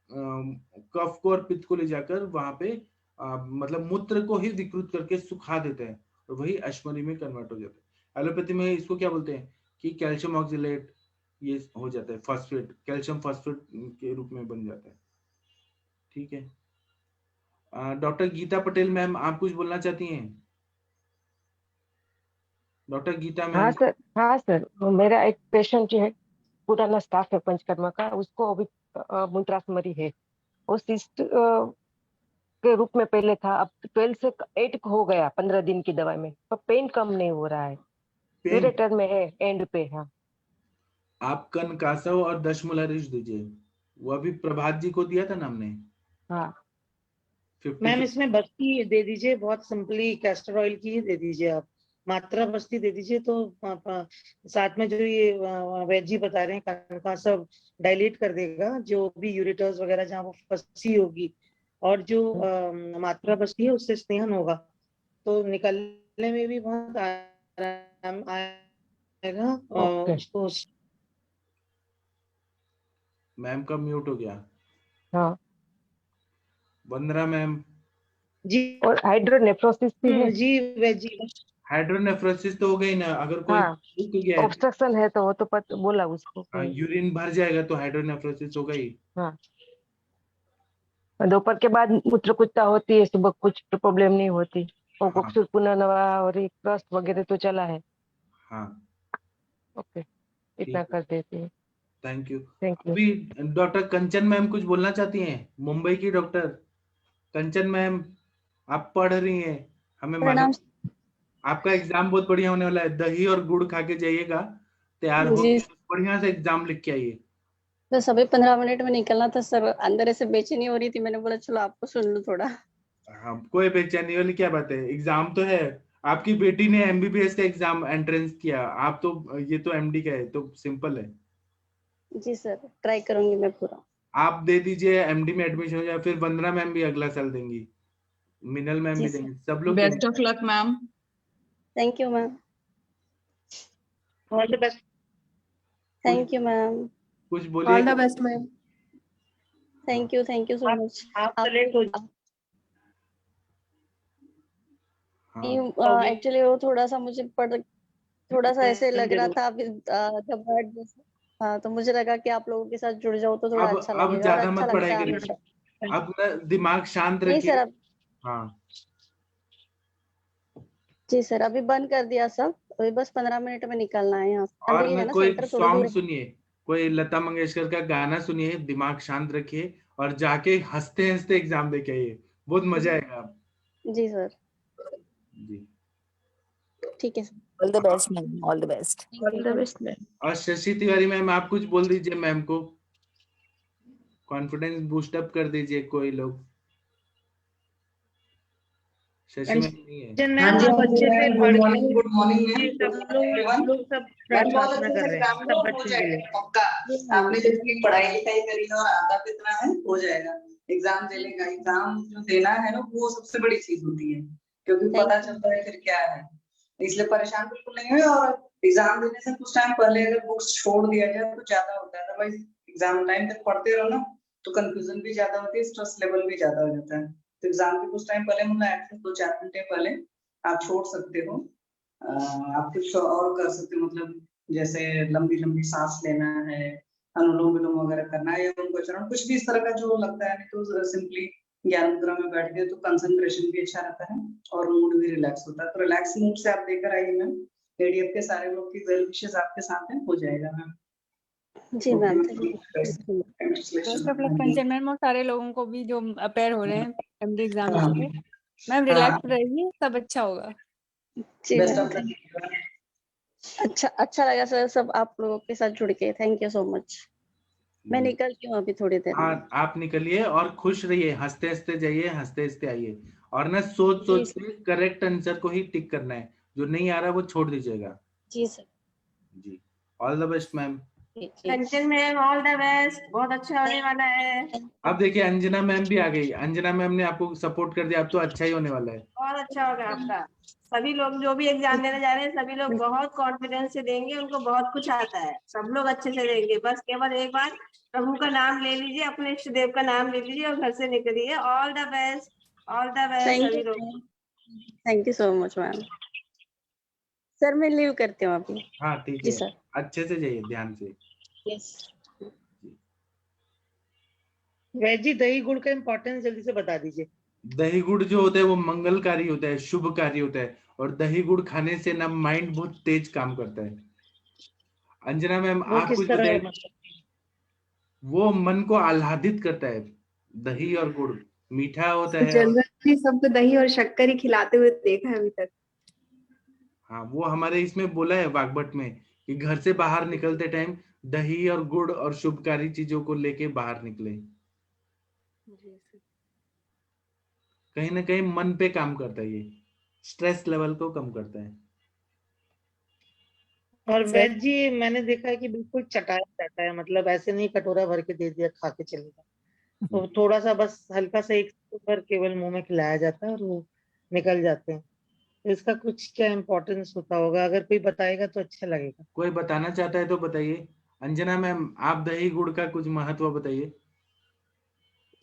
कफ को और पित्त को ले जाकर वहां पे मतलब मूत्र को ही विकृत करके सुखा देते हैं और वही अश्मरी में कन्वर्ट हो जाता है। एलोपैथी में इसको क्या बोलते हैं कि कैल्शियम ऑक्सिलेट ये हो जाता है, फॉस्फेट, कैल्शियम फॉस्फेट के रूप में बन जाता है। ठीक है। डॉक्टर गीता पटेल मैम, आप कुछ बोलना चाहती हैं? Doctor Geeta ma'am. हाँ सर, मेरा एक पेशेंट जो है, पुराना स्टाफ है पंचकर्मा का, उसको अभी मूत्रास्मरी है। वो सिस्ट के रूप में पहले था, अब 12 से 8 हो गया 15 दिन की दवाई में, पर पेन कम नहीं हो रहा है, यूरेटर में है एंड पे। हाँ, आप कनकासव और दशमूलारिश दीजिए, वो अभी प्रभात जी को दिया था ना हमने। हाँ मैम, इसमें बस्ती दे दीजिए, बहुत सिंपली कैस्टर ऑयल की दे दीजिए, आप मात्रा बस्ती दे दीजिए। तो साथ में जो ये वैद जी बता रहे हैं, कनकासव डायलेट कर देगा जो भी यूरेटर्स वगैरह जहाँ वो फंसी होगी, और जो मात्रा बस्ती है उससे स्नेहन होगा, तो निकलने में भी बहुत आराम आएगा। उसको मैम का म्यूट हो गया। हाँ वंदना मैम जी। और हाइड्रोनेफ्रोसिस भी है जी वैद जी। हाइड्रोनेफ्रोसिस तो हो गई ना, अगर कोई रुक गया है, ऑब्स्ट्रक्शन है तो वो तो बोला उसको, यूरिन भर जाएगा तो हाइड्रोनेफ्रोसिस हो गई। हाँ, दोपहर के बाद मूत्रकुत्ता होती है, सुबह कुछ प्रॉब्लम नहीं होती। और पुनः नवा और क्रस्ट वगैरह तो चला है। हाँ ओके, इतना कर देती है। Thank you. Thank you. अभी डॉक्टर कंचन मैम कुछ बोलना चाहती हैं, मुंबई की डॉक्टर कंचन मैम, आप पढ़ रही हैं, हमें मालूम आपका एग्जाम बहुत बढ़िया होने वाला है, दही और गुड़ खा के जाइएगा, तैयार हो बढ़िया से एग्जाम लिख के आइए। तो सभी 15 मिनट में निकलना था सर, अंदर ऐसे बेचैनी हो रही थी, मैंने बोला चलो आपको सुन लूं थोड़ा। हाँ, कोई बेचैनी वाली क्या बात है, एग्जाम तो है। आपकी बेटी ने एमबीबीएस का एग्जाम एंट्रेंस किया, आप तो ये तो एमडी का है, तो सिंपल है। जी सर, ट्राई करूंगी मैं पूरा। आप दे दीजिए, एमडी में एडमिशन हो जाए, फिर वंदना मैम भी अगला साल देंगी, मिनल मैम भी देंगी, सब लोग बेस्ट देंगे। Of luck ma'am. Thank you ma'am. All the best. Thank you ma'am. कुछ बोलिए। All the best ma'am. Thank you so much. आप सेलेक्ट हो हाँ एक्चुअली वो थोड़ा सा मुझे थोड़ा सा ऐसे लग रहा जरूर। था अभी घबराहट जैसे। हाँ, तो मुझे लगा कि आप लोगों के साथ जुड़ जाओ तो थोड़ा अच्छा अब लगेगा, और ज्यादा अच्छा मत पढ़ाई लगता है करिए, हमेशा। अब ना दिमाग शांत नहीं रखिए। सर, अब हाँ जी सर, अभी बंद कर दिया सब, अभी बस 15 मिनट में निकलना है यहाँ से। और अंदर ही ना है ना, कोई सेंटर थोड़ा दूर सॉन्ग है। सुनिए, कोई लता मंगेशकर का गाना सुनिए, दिमाग शांत रखिए और जाके हंसते हंसते एग्जाम देके आइए, बहुत मजा आएगा। जी सर, जी ठीक है sir. All the best ma'am, all the best. All the best ma'am. और शशि तिवारी मैम, आप कुछ बोल दीजिए मैम को, कॉन्फिडेंस बूस्ट अप कर दीजिए कोई लोग। शशि मैम नहीं है। मैम आप अच्छे से पढ़ के गुड मॉर्निंग मैम, सब लोग सब मैम बहुत प्रार्थना अच्छे कर से रहे एग्जाम हैं लो, सब हो बच्चों के जाएगा लिए। पक्का। आपने जितनी पढ़ाई लिखाई करी है और आता कितना है, हो जाएगा। एग्जाम देने एग्जाम जो देना है ना, वो सबसे बड़ी चीज होती है, क्योंकि Thank पता चलता है फिर क्या है। इसलिए परेशान बिल्कुल नहीं हुए, और एग्जाम देने से कुछ टाइम पहले अगर बुक्स छोड़ दिया जाए तो ज्यादा होता है, अदरवाइज एग्जाम टाइम तक पढ़ते रहो ना तो कंफ्यूजन भी ज्यादा होती है, स्ट्रेस लेवल भी ज्यादा हो जाता है। तो एग्जाम के कुछ टाइम पहले, मतलब एटलीस्ट 2-4 घंटे पहले आप छोड़ सकते हो। आप कुछ और कर सकते हो, मतलब जैसे लंबी लंबी सांस लेना है, अनुलोम विलोम वगैरह करना है, या उनको चरण कुछ भी इस तरह का जो लगता है, नहीं तो सिंपली ज्ञान मुद्रा में बैठ गए तो कंसंट्रेशन भी अच्छा रहता है और मूड भी रिलैक्स होता है। तो रिलैक्स मूड से आप देकर आइए मैम, एडीएफ के सारे लोग की वेल विशेस आपके साथ हैं, हो जाएगा मैम। जी ma'am, thank you. Best of luck Kanchan ma'am, और सारे लोगों को भी जो अपेयर हो रहे हैं एमडी एग्जाम हाँ। के लिए। मैम रिलैक्स रहिए, सब अच्छा होगा। जी बेस्ट मैम, ऑफ लक। अच्छा लगा सर सब आप लोगों के साथ जुड़ के। Thank you so much. मैं निकलती हूँ अभी थोड़ी देर में। हाँ आप निकलिए और खुश रहिए, हंसते हंसते जाइए, हंसते हंसते आइए, और ना सोच सोच के करेक्ट आंसर को ही टिक करना है, जो नहीं आ रहा वो छोड़ दीजिएगा। जी सर। जी all the best ma'am. Kanchan ma'am all the best, बहुत अच्छा होने वाला है। अब देखिए अंजना मैम भी आ गई, अंजना मैम ने आपको सपोर्ट कर दिया, अब तो अच्छा ही होने वाला है। बहुत अच्छा होगा आपका। सभी लोग जो भी एग्जाम देने जा रहे हैं सभी लोग बहुत कॉन्फिडेंस से देंगे, उनको बहुत कुछ आता है, सब लोग अच्छे से देंगे। बस केवल एक बार प्रभु का नाम ले लीजिए, अपने इष्ट देव का नाम ले लीजिए और घर से निकलिए। All the best, all the best सभी लोग। Thank you so much ma'am. Sir मैं लीव करती हूँ अभी। हाँ ठीक जी है, सर। अच्छे से जाइए, ध्यान से। यस। वैजी दही गुड़ का इम्पोर्टेंस जल्दी से बता दीजिए। दही गुड़ जो होता है वो मंगलकारी होता है, शुभकारी होता है, और दही गुड़ खाने से ना माइंड बहुत तेज काम करता है। अंजना मैम वो आप किस कुछ तरह बताइए। मतलब? वो मन को आह्लादित करता है, दही और गुड़ मीठा होता है। जनरली सबको दही और शक्कर ही खिलाते हुए देखा है अभी तक। हाँ वो हमारे इसमें बोला है वाग्भट में कि घर से बाहर निकलते टाइम दही और गुड़ और शुभकारी चीजों को लेके बाहर निकले। कहीं ना कहीं मन पे काम करता है, ये स्ट्रेस लेवल को कम करता है। और वेज जी मैंने देखा है कि बिल्कुल चटाया जाता है, मतलब ऐसे नहीं कटोरा भर के दे दिया खा के चलेगा, तो थोड़ा सा बस हल्का सा एक बार केवल मुंह में खिलाया जाता है और वो निकल जाते हैं। तो इसका कुछ क्या इम्पोर्टेंस होता होगा, अगर कोई बताएगा तो अच्छा लगेगा। कोई बताना चाहता है तो बताइए। अंजना मैम आप दही गुड़ का कुछ महत्व बताइए।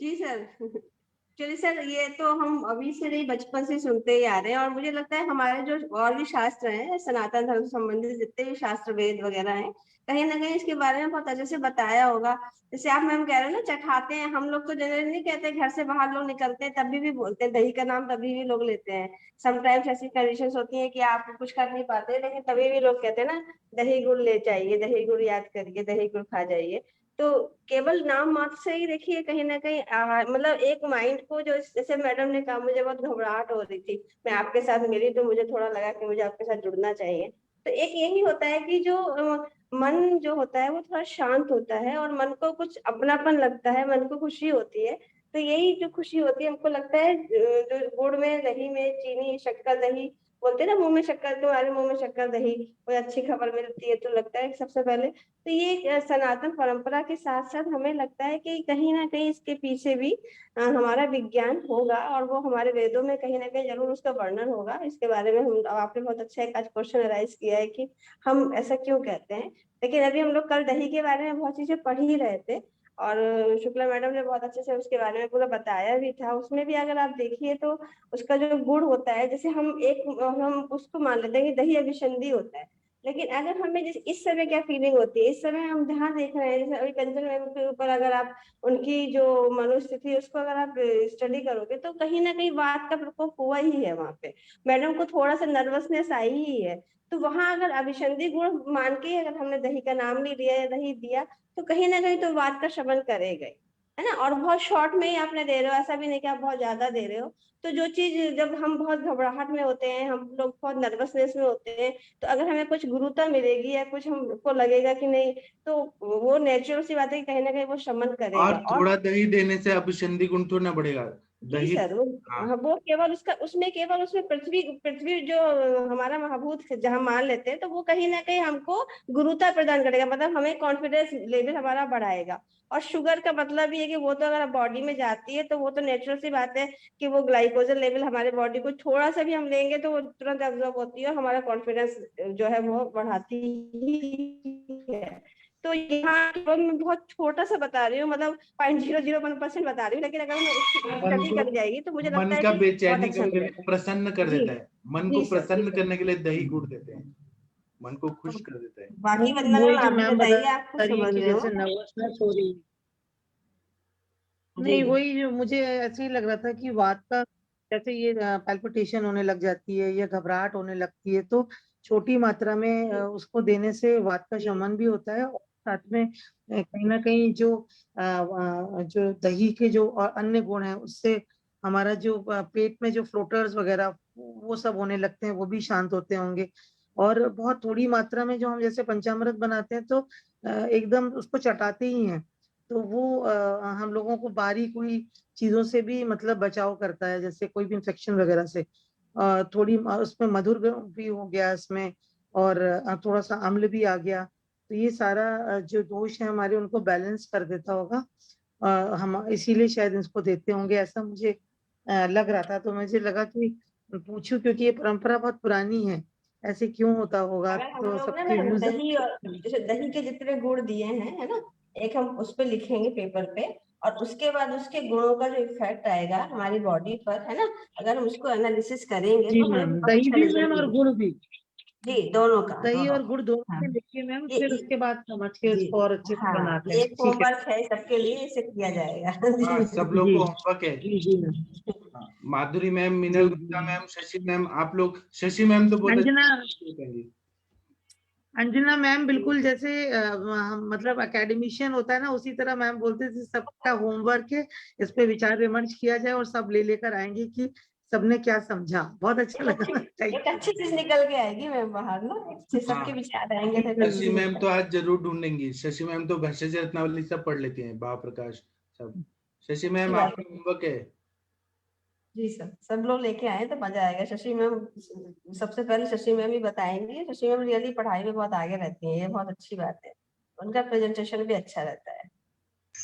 जी सर। चलिए सर, ये तो हम अभी से नहीं बचपन से सुनते ही आ रहे हैं, और मुझे लगता है हमारे जो और भी शास्त्र हैं, सनातन धर्म से संबंधित जितने भी शास्त्र वेद वगैरह हैं, कहीं ना कहीं इसके बारे में बहुत अच्छे से बताया होगा। जैसे आप मैम कह रहे हो ना चटाते हैं, हम लोग तो जनरली नहीं कहते, घर से बाहर लोग निकलते हैं तभी भी बोलते हैं, दही का नाम तभी भी लोग लेते हैं। समटाइम्स ऐसी कंडीशंस होती हैं कि आप कुछ कर नहीं पाते, लेकिन तभी भी लोग कहते हैं ना दही गुड़ ले जाइए, दही गुड़ याद करिए, दही गुड़ खा जाइए। तो केवल नाम मात्र से ही देखिए कहीं ना कहीं मतलब एक माइंड को, जो जैसे मैडम ने कहा मुझे बहुत घबराहट हो रही थी, मैं आपके साथ मिली तो मुझे थोड़ा लगा कि मुझे आपके साथ जुड़ना चाहिए। तो एक यही होता है कि जो मन जो होता है वो थोड़ा शांत होता है, और मन को कुछ अपनापन लगता है, मन को खुशी होती है। तो यही जो खुशी होती है हमको लगता है जो गुड़ में, दही में, चीनी, शक्कर, दही, बोलते हैं ना, मुंह में शक्कर, तुम्हारे मुंह में शक्कर दही, कोई अच्छी खबर मिलती है तो लगता है कि सबसे पहले तो ये एक सनातन परंपरा के साथ साथ हमें लगता है कि कहीं ना कहीं इसके पीछे भी हमारा विज्ञान होगा, और वो हमारे वेदों में कहीं ना कहीं जरूर उसका वर्णन होगा। इसके बारे में हम, आपने बहुत अच्छा एक आज क्वेश्चन राइज किया है कि हम ऐसा क्यों कहते हैं। लेकिन अभी हम लोग कल दही के बारे में बहुत चीजें पढ़ ही रहे थे, और शुक्ला मैडम ने बहुत अच्छे से उसके बारे में पूरा बताया भी था। उसमें भी अगर आप देखिए तो उसका जो गुण होता है, जैसे हम उसको मान लेते हैं कि दही अभिसंधि होता है, लेकिन अगर हमें जैसे इस समय क्या फीलिंग होती है, इस समय हम जहाँ देख रहे हैं, जैसे अभी कंचन मैम के ऊपर अगर आप उनकी जो मनोस्थिति उसको अगर आप स्टडी करोगे तो कहीं ना कहीं वात का प्रकोप हुआ ही है वहां पे। मैडम को थोड़ा सा नर्वसनेस आई ही है, तो वहां अगर अभिसंधि गुण मान के अगर हमने दही का नाम नहीं लिया या दही दिया तो कहीं ना कहीं तो वात का शमन करेगा ही, है ना। और बहुत शॉर्ट में ही आपने दे रहे हो, ऐसा भी नहीं कि आप बहुत ज्यादा दे रहे हो। तो जो चीज जब हम बहुत घबराहट में होते हैं, हम लोग बहुत नर्वसनेस में होते हैं, तो अगर हमें कुछ गुरुता मिलेगी या कुछ हमको लगेगा कि नहीं, तो वो नेचुरल सी बात है कि कहीं ना कहीं वो शमन करेगा। और थोड़ा दही देने से अभिसंधि गुण थोड़ा ना बढ़ेगा। जी दही सर, वो केवल उसका केवल उसमें पृथ्वी पृथ्वी जो हमारा महाभूत जहाँ मान लेते हैं, तो वो कहीं ना कहीं हमको गुरुता प्रदान करेगा, मतलब हमें कॉन्फिडेंस लेवल हमारा बढ़ाएगा। और शुगर का मतलब ये है कि वो तो अगर बॉडी में जाती है तो वो तो नेचुरल सी बात है कि वो ग्लाइकोजन लेवल हमारे बॉडी को थोड़ा सा भी हम लेंगे तो वो तुरंत एब्जॉर्ब होती है और हमारा कॉन्फिडेंस जो है वो बढ़ाती ही है। तो यहाँ केवल मैं बहुत छोटा सा बता रही हूँ, मतलब 0.001% बता रही हूँ, लेकिन अगर मैं स्टडी कर जाएगी तो मुझे मन लगता है का कि बहुत बेचैनी अच्छा कम कर मिलेगा। प्रसन्न कर जी देता है। मन जी को सर, जी प्रसन्न सर। करने के लिए दही गुड़ देते हैं, मन को खुश कर देता है। बाकी मतलब वही मैम जो आप भी मैम बता बताइए, आप कुछ रही है समझ कि रहे हो। जैसे नर्वसनेस हो रही है, जी नहीं वही जो मुझे ऐसे ही लग रहा था कि वात का जैसे ये पैल्पिटेशन होने लग जाती है या घबराहट होने लगती है, तो छोटी मात्रा में उसको देने से वात का शमन भी होता है, और साथ में कहीं ना कहीं जो दही के जो और अन्य गुण हैं उससे हमारा जो पेट में जो फ्लोटर्स वगैरह वो सब होने लगते हैं, वो भी शांत होते होंगे। और बहुत थोड़ी मात्रा में जो हम जैसे पंचामृत बनाते हैं तो एकदम उसको चटाते ही हैं, तो वो हम लोगों को बारीक हुई चीजों से भी मतलब बचाव करता है, जैसे कोई भी इन्फेक्शन वगैरह से। थोड़ी उसमें मधुर भी हो गया इसमें, और थोड़ा सा अम्ल भी आ गया, तो ये सारा जो दोष है हमारे उनको बैलेंस कर देता होगा। हम इसीलिए शायद इसको देते होंगे, ऐसा मुझे लग रहा था। तो मुझे लगा कि पूछूं, क्योंकि ये परंपरा बहुत पुरानी है, ऐसे क्यों होता होगा, अगर हम तो लोग ना सबके मैम व्यूज। दही और जैसे दही के जितने गुण दिए हैं, है ना, एक हम उस पे लिखेंगे पेपर पे, और उसके बाद उसके गुणों का जो इफेक्ट आएगा हमारी बॉडी पर, है ना, अगर हम उसको एनालिसिस करेंगे जी तो हमें मैम, बहुत दही अच्छा भी रिजल्ट मैम और मिलेगा। गुड़ भी, जी दोनों का, दही दोनों और का। गुड़ दोनों हाँ से लिखिए मैम, ये फिर उसके बाद समझ के जी उसको और अच्छे से हाँ, बनाते ये हैं। एक ठीक है होमवर्क है सबके लिए, इसे किया जाएगा। हाँ, जी सब लोग जी को होमवर्क है। जी जी मैम, हाँ, माधुरी मैम, जी Minal ji Gupta ma'am. Ma'am, Shashi ma'am, आप लोग, शशि मैम तो बहुत अंजना अच्छी कहेंगी। अंजना मैम बिल्कुल जैसे मतलब एकेडमिशियन होता है ना, उसी तरह मैम बोलते थे सबका होमवर्क है, इस पे विचार विमर्श किया जाए और सब ले लेकर आएंगे कि सबने क्या समझा। बहुत अच्छा लगा, थैंक एक अच्छी चीज निकल के आएगी मैम बाहर ना, अच्छे सबके हाँ, विचार आएंगे तो शशि अच्छी मैम चीज। तो आज जरूर ढूंढेंगी। शशि मैम तो भैषज रत्नावली सब पढ़ लेती हैं, प्रकाश सब। शशि अच्छी मैम बात आपका है। होमवर्क है। जी सर, सब लोग लेके आए तो मजा आएगा। शशि मैम, सबसे पहले शशि मैम ही बताएंगी। शशि मैम रियली पढ़ाई में बहुत आगे रहती है, ये बहुत अच्छी बात है, उनका प्रेजेंटेशन भी अच्छा रहता है।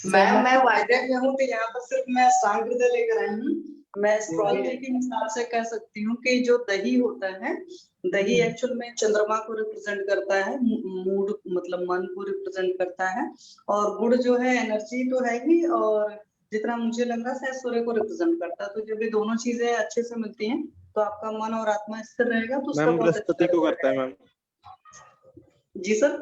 मैम मैं वाइजैक में हूँ, तो यहाँ पर सिर्फ मैं सांकृत्य लेकर आई हूँ। मैं एस्ट्रोलॉजी के हिसाब से कह सकती हूँ कि जो दही होता है, दही एक्चुअल में चंद्रमा को रिप्रेजेंट करता है, मूड मतलब मन को रिप्रेजेंट करता है, और गुड़ जो है एनर्जी तो है ही, और जितना मुझे लग रहा है सूर्य को रिप्रेजेंट करता है। तो जब ये दोनों चीजें अच्छे से मिलती हैं तो आपका मन और आत्मा स्थिर रहेगा, तो उसका मैम बहुत अच्छा बृहस्पति को करता है मैम। जी सर,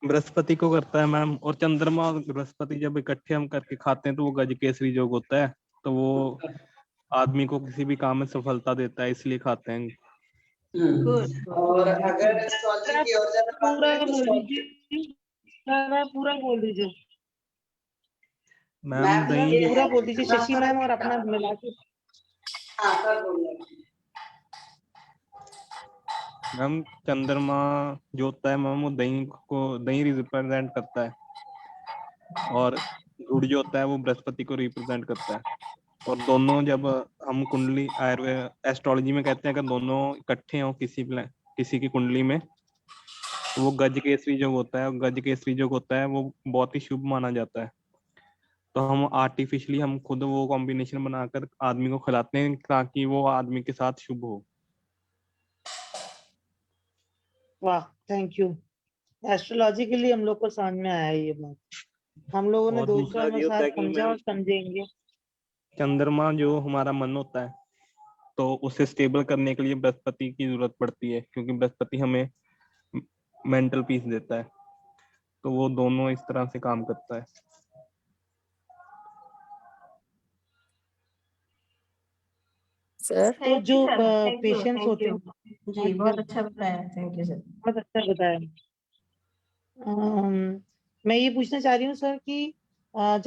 बृहस्पति को करता है मैम, और चंद्रमा और बृहस्पति जब इकट्ठे हम करके खाते हैं तो वो गजकेसरी योग होता है, तो वो आदमी को किसी भी काम में सफलता देता है, इसलिए खाते हैं। और अगर एस्ट्रोलॉजी की और ज्यादा बात पूरा करें तो बोल दीजिए, पूरा बोल दीजिए मैम ये दही पूरा बोल दीजिए शशि मैम, और अपना मिला के। हाँ सर बोलिए। मैम चंद्रमा जो होता है मैम वो दही रिप्रेजेंट करता है, और गुड़ जो होता है वो बृहस्पति को रिप्रेजेंट करता है। और दोनों जब हम कुंडली आयुर्वेद एस्ट्रोलॉजी में कहते हैं कि दोनों इकट्ठे हों किसी की कुंडली में, तो वो गज केसरी योग होता है। गज केसरी योग होता है वो बहुत ही शुभ माना जाता है। तो हम आर्टिफिशियली हम खुद वो कॉम्बिनेशन बनाकर आदमी को खिलाते हैं ताकि वो आदमी के साथ शुभ हो। वाह, थैंक यू। एस्ट्रोलॉजिकली हम लोग को समझ में आया ये बात। हम लोगों ने और दोस्तों दूसरा ये में होता साथ है कि समझा और मैम समझेंगे। चंद्रमा जो हमारा मन होता है तो उसे स्टेबल करने के लिए बृहस्पति की जरूरत पड़ती है, क्योंकि बृहस्पति हमें मेंटल पीस देता है। तो वो दोनों इस तरह से काम करता है। सर तो थैंक जो you sir, thank you, patients होते हैं जी बहुत अच्छा बताया, थैंक यू सर। बहुत अच्छा बताया। मैं ये पूछना चाह रही हूँ सर कि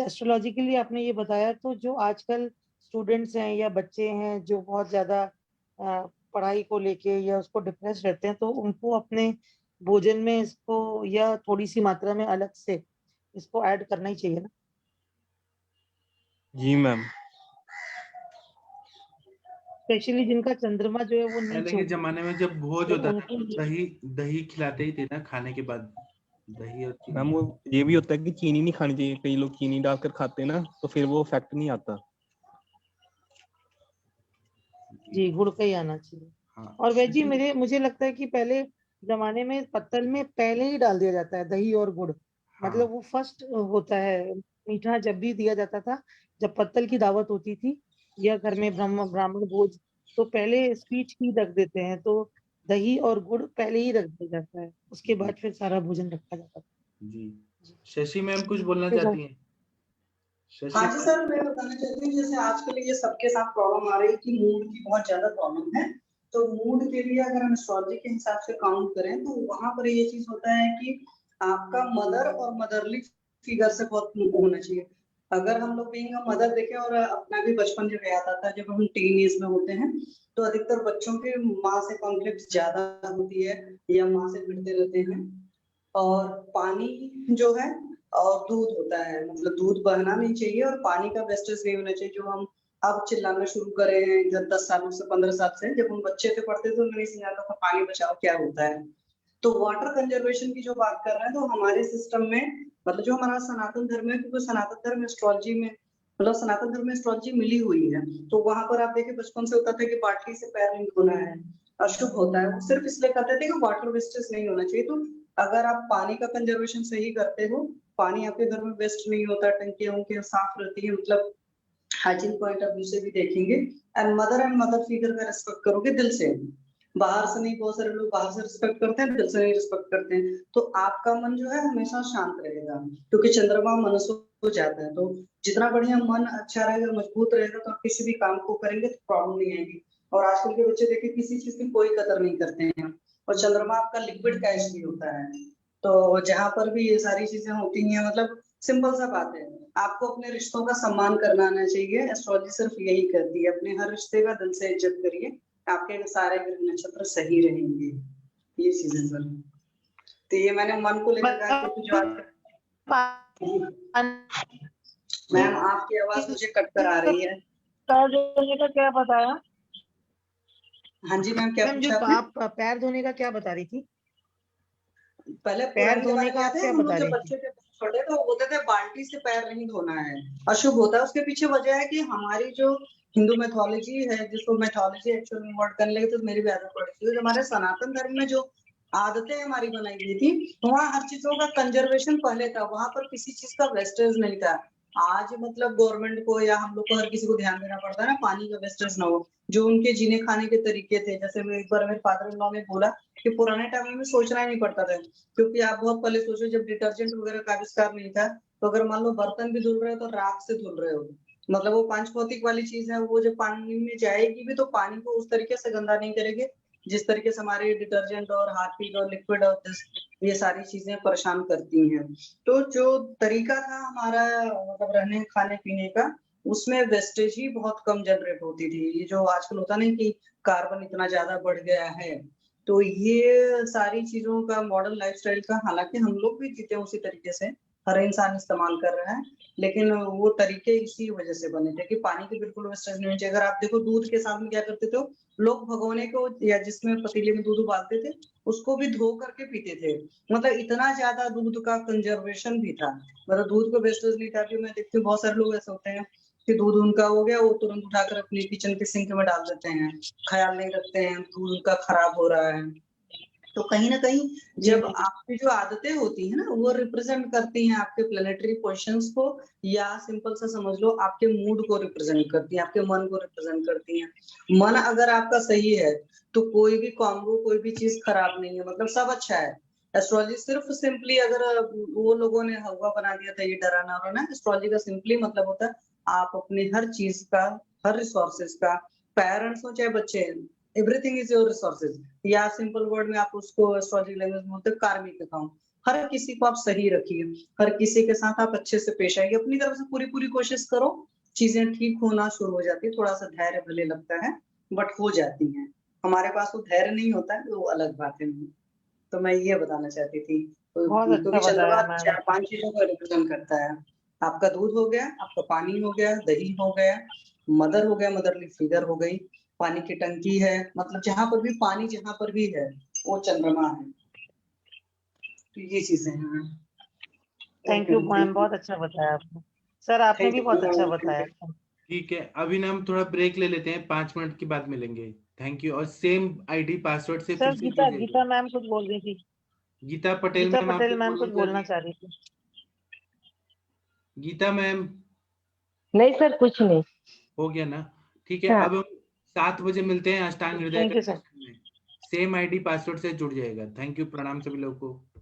एस्ट्रोलॉजिकली आपने ये बताया, तो जो आजकल स्टूडेंट्स हैं या बच्चे हैं जो बहुत ज्यादा पढ़ाई को लेके या उसको डिप्रेस रहते हैं, तो उनको अपने भोजन में इसको या थोड़ी सी मात्रा में अलग से इसको ऐड करना ही चाहिए ना? जी मैम। स्पेशली जिनका चंद्रमा जो है वो नीच पहले के हो, जमाने में जब भोज तो होता था उनको तो दही दही खिलाते ही थे ना खाने के बाद, दही और चीनी। मैम वो ये भी होता है कि चीनी नहीं खानी चाहिए। कई लोग चीनी डालकर खाते हैं ना, तो फिर वो इफेक्ट नहीं आता। जी, गुड़ का ही आना चाहिए। हाँ, और वेजी मुझे लगता है कि पहले जमाने में पत्तल में पहले ही डाल दिया जाता है दही और गुड़। मतलब वो फर्स्ट होता है मीठा जब भी दिया जाता था, जब पत्तल की दावत होती थी या घर में ब्राह्मण भोज, तो पहले स्पीच ही रख देते हैं, तो दही और गुड़ पहले ही रख दिया जाता है, उसके बाद फिर सारा भोजन रखा जाता है। जी। शशि मैम कुछ बोलना ठीक है। चाहती हैं? हाँ जी सर, मैं बताना चाहती हूँ जैसे आजकल ये सबके साथ प्रॉब्लम आ रही है कि मूड की बहुत ज्यादा प्रॉब्लम है। तो मूड के लिए अगर हम एस्ट्रोलॉजी के हिसाब से काउंट करें तो वहां पर ये चीज होता है कि आपका मदर और मदरली फिगर से बहुत होना चाहिए। अगर हम लोग बीइंग मदर देखें और अपना भी बचपन जब याद आता है, जब हम टीन एज में होते हैं, तो अधिकतर बच्चों के माँ से कॉन्फ्लिक्ट ज्यादा होती है या माँ से भिड़ते रहते हैं। और पानी जो है और दूध होता है, मतलब दूध बहना नहीं चाहिए और पानी का वेस्टेज नहीं होना चाहिए। जो हम अब चिल्लाना शुरू करे हैं 10 सालों से 15 साल से, जब हम बच्चे थे पढ़ते थे तो नहीं समझाता था पानी बचाओ क्या होता है। तो वाटर कंजर्वेशन की जो बात कर रहे हैं, तो हमारे सिस्टम में मतलब जो हमारा सनातन धर्म है, क्योंकि सनातन धर्म एस्ट्रोलॉजी में मतलब सनातन धर्म में एस्ट्रोलॉजी मिली हुई है, तो वहां पर आप देखिए बचपन से होता था कि बाटली से पैर नहीं धोना है, अशुभ होता है। वो सिर्फ इसलिए कहते थे कि वाटर वेस्टेज नहीं होना चाहिए। तो अगर आप पानी का कंजर्वेशन सही करते हो, पानी आपके घर में वेस्ट नहीं होता, टंकियां उनकी साफ रहती है, मतलब हाइजीन पॉइंट ऑफ व्यू से भी देखेंगे। एंड मदर फिगर का रिस्पेक्ट करोगे दिल से, बाहर से नहीं। बहुत सारे लोग बाहर से रिस्पेक्ट करते हैं, दिल से नहीं रिस्पेक्ट करते हैं। तो आपका मन जो है हमेशा शांत रहेगा, क्योंकि चंद्रमा मन हो जाता है। तो जितना बढ़िया मन अच्छा रहेगा, मजबूत रहेगा, तो आप किसी भी काम को करेंगे तो प्रॉब्लम नहीं आएगी। और आजकल के बच्चे देखिए किसी चीज की कोई कदर नहीं करते हैं। और चंद्रमा आपका लिक्विड कैश भी होता है, तो जहां पर भी ये सारी चीजें होती हैं, मतलब सिंपल सा बात है, आपको अपने रिश्तों का सम्मान करना आना चाहिए। एस्ट्रोलॉजी सिर्फ यही करती है, अपने हर रिश्ते का दिल से इज्जत करिए, आपके सारे ग्रह नक्षत्र सही रहेंगे। ये चीजें सर, तो ये मैंने मन को लेकर कहा कि कुछ मैम आपकी आवाज मुझे कट कर आ रही है। पैर धोने का क्या बताया? हाँ जी मैम, क्या मैम जो पूछा आपने? आप पैर धोने का क्या बता रही थी? पहले पैर धोने का आप क्या हम बता लोग जब रही थी? बच्चे थे छोटे, तो बोलते थे बाल्टी से पैर नहीं धोना है, अशुभ होता है। उसके पीछे वजह है कि हमारी जो हिंदू मैथोलॉजी है, जिसको मैथोलॉजी एक्चुअल में वर्ड करने लगे तो मेरी भी आदत पड़ी थी। हमारे सनातन धर्म में जो आदतें हमारी बनाई गई थी, वहाँ हर चीजों का कंजर्वेशन पहले था, वहां पर किसी चीज का वेस्टेज नहीं था। आज मतलब गवर्नमेंट को या हम लोग को हर किसी को ध्यान देना पड़ता है ना, पानी का वेस्टेज ना हो। जो उनके जीने खाने के तरीके थे, जैसे मैं एक बार मेरे फादर इन लॉ ने बोला कि पुराने टाइम में सोचना ही नहीं पड़ता था, क्योंकि आप बहुत पहले सोचो जब डिटर्जेंट वगैरह का आविष्कार नहीं था, तो अगर मान लो बर्तन भी धुल रहे हो तो राख से धुल रहे हो, मतलब वो पांच भौतिक वाली चीज है, वो जब पानी में जाएगी भी तो पानी को उस तरीके से गंदा नहीं करेगी जिस तरीके से हमारे डिटर्जेंट और हार्पिक और लिक्विड और ये सारी चीजें परेशान करती हैं। तो जो तरीका था हमारा मतलब रहने खाने पीने का, उसमें वेस्टेज ही बहुत कम जनरेट होती थी। ये जो आजकल होता नहीं कि कार्बन इतना ज्यादा बढ़ गया है, तो ये सारी चीजों का मॉडर्न लाइफस्टाइल का, हालांकि हम लोग भी जीते हैं उसी तरीके से, हर इंसान इस्तेमाल कर रहा है, लेकिन वो तरीके इसी वजह से बने थे कि पानी की बिल्कुल वेस्टेज नहीं होनी चाहिए। अगर आप देखो दूध के साथ में क्या करते थे, लोग भगोने को या जिसमें पतीले में दूध उबालते थे उसको भी धो करके पीते थे। मतलब इतना ज्यादा दूध का कंजर्वेशन भी था, मतलब दूध को वेस्टेज नहीं था। मैं देखती हूँ बहुत सारे लोग ऐसे होते हैं कि दूध उनका हो गया, वो तुरंत उठाकर अपने किचन के सिंक में डाल देते हैं, ख्याल नहीं रखते हैं दूध उनका खराब हो रहा है। तो कहीं ना कहीं जब आपकी जो आदतें होती है ना, वो रिप्रेजेंट करती हैं आपके प्लेनेटरी पोजिशंस को, या सिंपल सा समझ लो आपके मूड को रिप्रेजेंट करती हैं, आपके मन को रिप्रेजेंट करती हैं। मन अगर आपका सही है तो कोई भी कॉम्बो, कोई भी चीज खराब नहीं है, मतलब सब अच्छा है। एस्ट्रोलॉजी सिर्फ सिंपली, अगर वो लोगों ने हवा बना दिया था ये डराना और ना, एस्ट्रोलॉजी का सिंपली मतलब होता है आप अपने हर चीज का, हर रिसोर्सेज का, पेरेंट्स हो चाहे बच्चे हैं, एवरीथिंग इज योर रिसोर्सेज, या सिंपल वर्ड में आप उसको एस्ट्रोलॉजी लैंग्वेज में बोलते हैं कार्मिक अकाउंट। हर किसी को आप सही रखिए, हर किसी के साथ आप अच्छे से पेश आइए, अपनी तरफ से पूरी कोशिश करो, चीजें ठीक होना शुरू हो जाती है। थोड़ा सा धैर्य भले लगता है बट हो जाती है। हमारे पास वो धैर्य नहीं होता है, वो अलग बात है। तो मैं ये बताना चाहती थी, क्योंकि चंद्रमा 4-5 चीजों को रिप्रेजेंट करता है। आपका दूध हो गया, आपका पानी हो गया, दही हो गया, मदर हो गया, मदरली फिगर हो गई, पानी की टंकी है, मतलब जहां पर भी पानी जहां पर भी है वो चंद्रमा है। तो ये चीजें हैं। थैंक यू मैम, बहुत अच्छा बताया आपने। सर आपने भी बहुत अच्छा बताया। ठीक है, अभी ना हम थोड़ा ब्रेक ले लेते हैं, 5 मिनट के बाद मिलेंगे। Thank you. और सेम आईडी पासवर्ड से सर फिर से गीता मैम कुछ बोल रही थी। गीता पटेल मैम कुछ बोलना चाह रही थी। गीता मैम। नहीं सर, कुछ नहीं हो गया ना? ठीक है, अब हम 7 बजे मिलते हैं अष्टांग हृदय thank you sir. Same ID password से जुड़ जाएगा। थैंक यू, प्रणाम सभी लोगों को।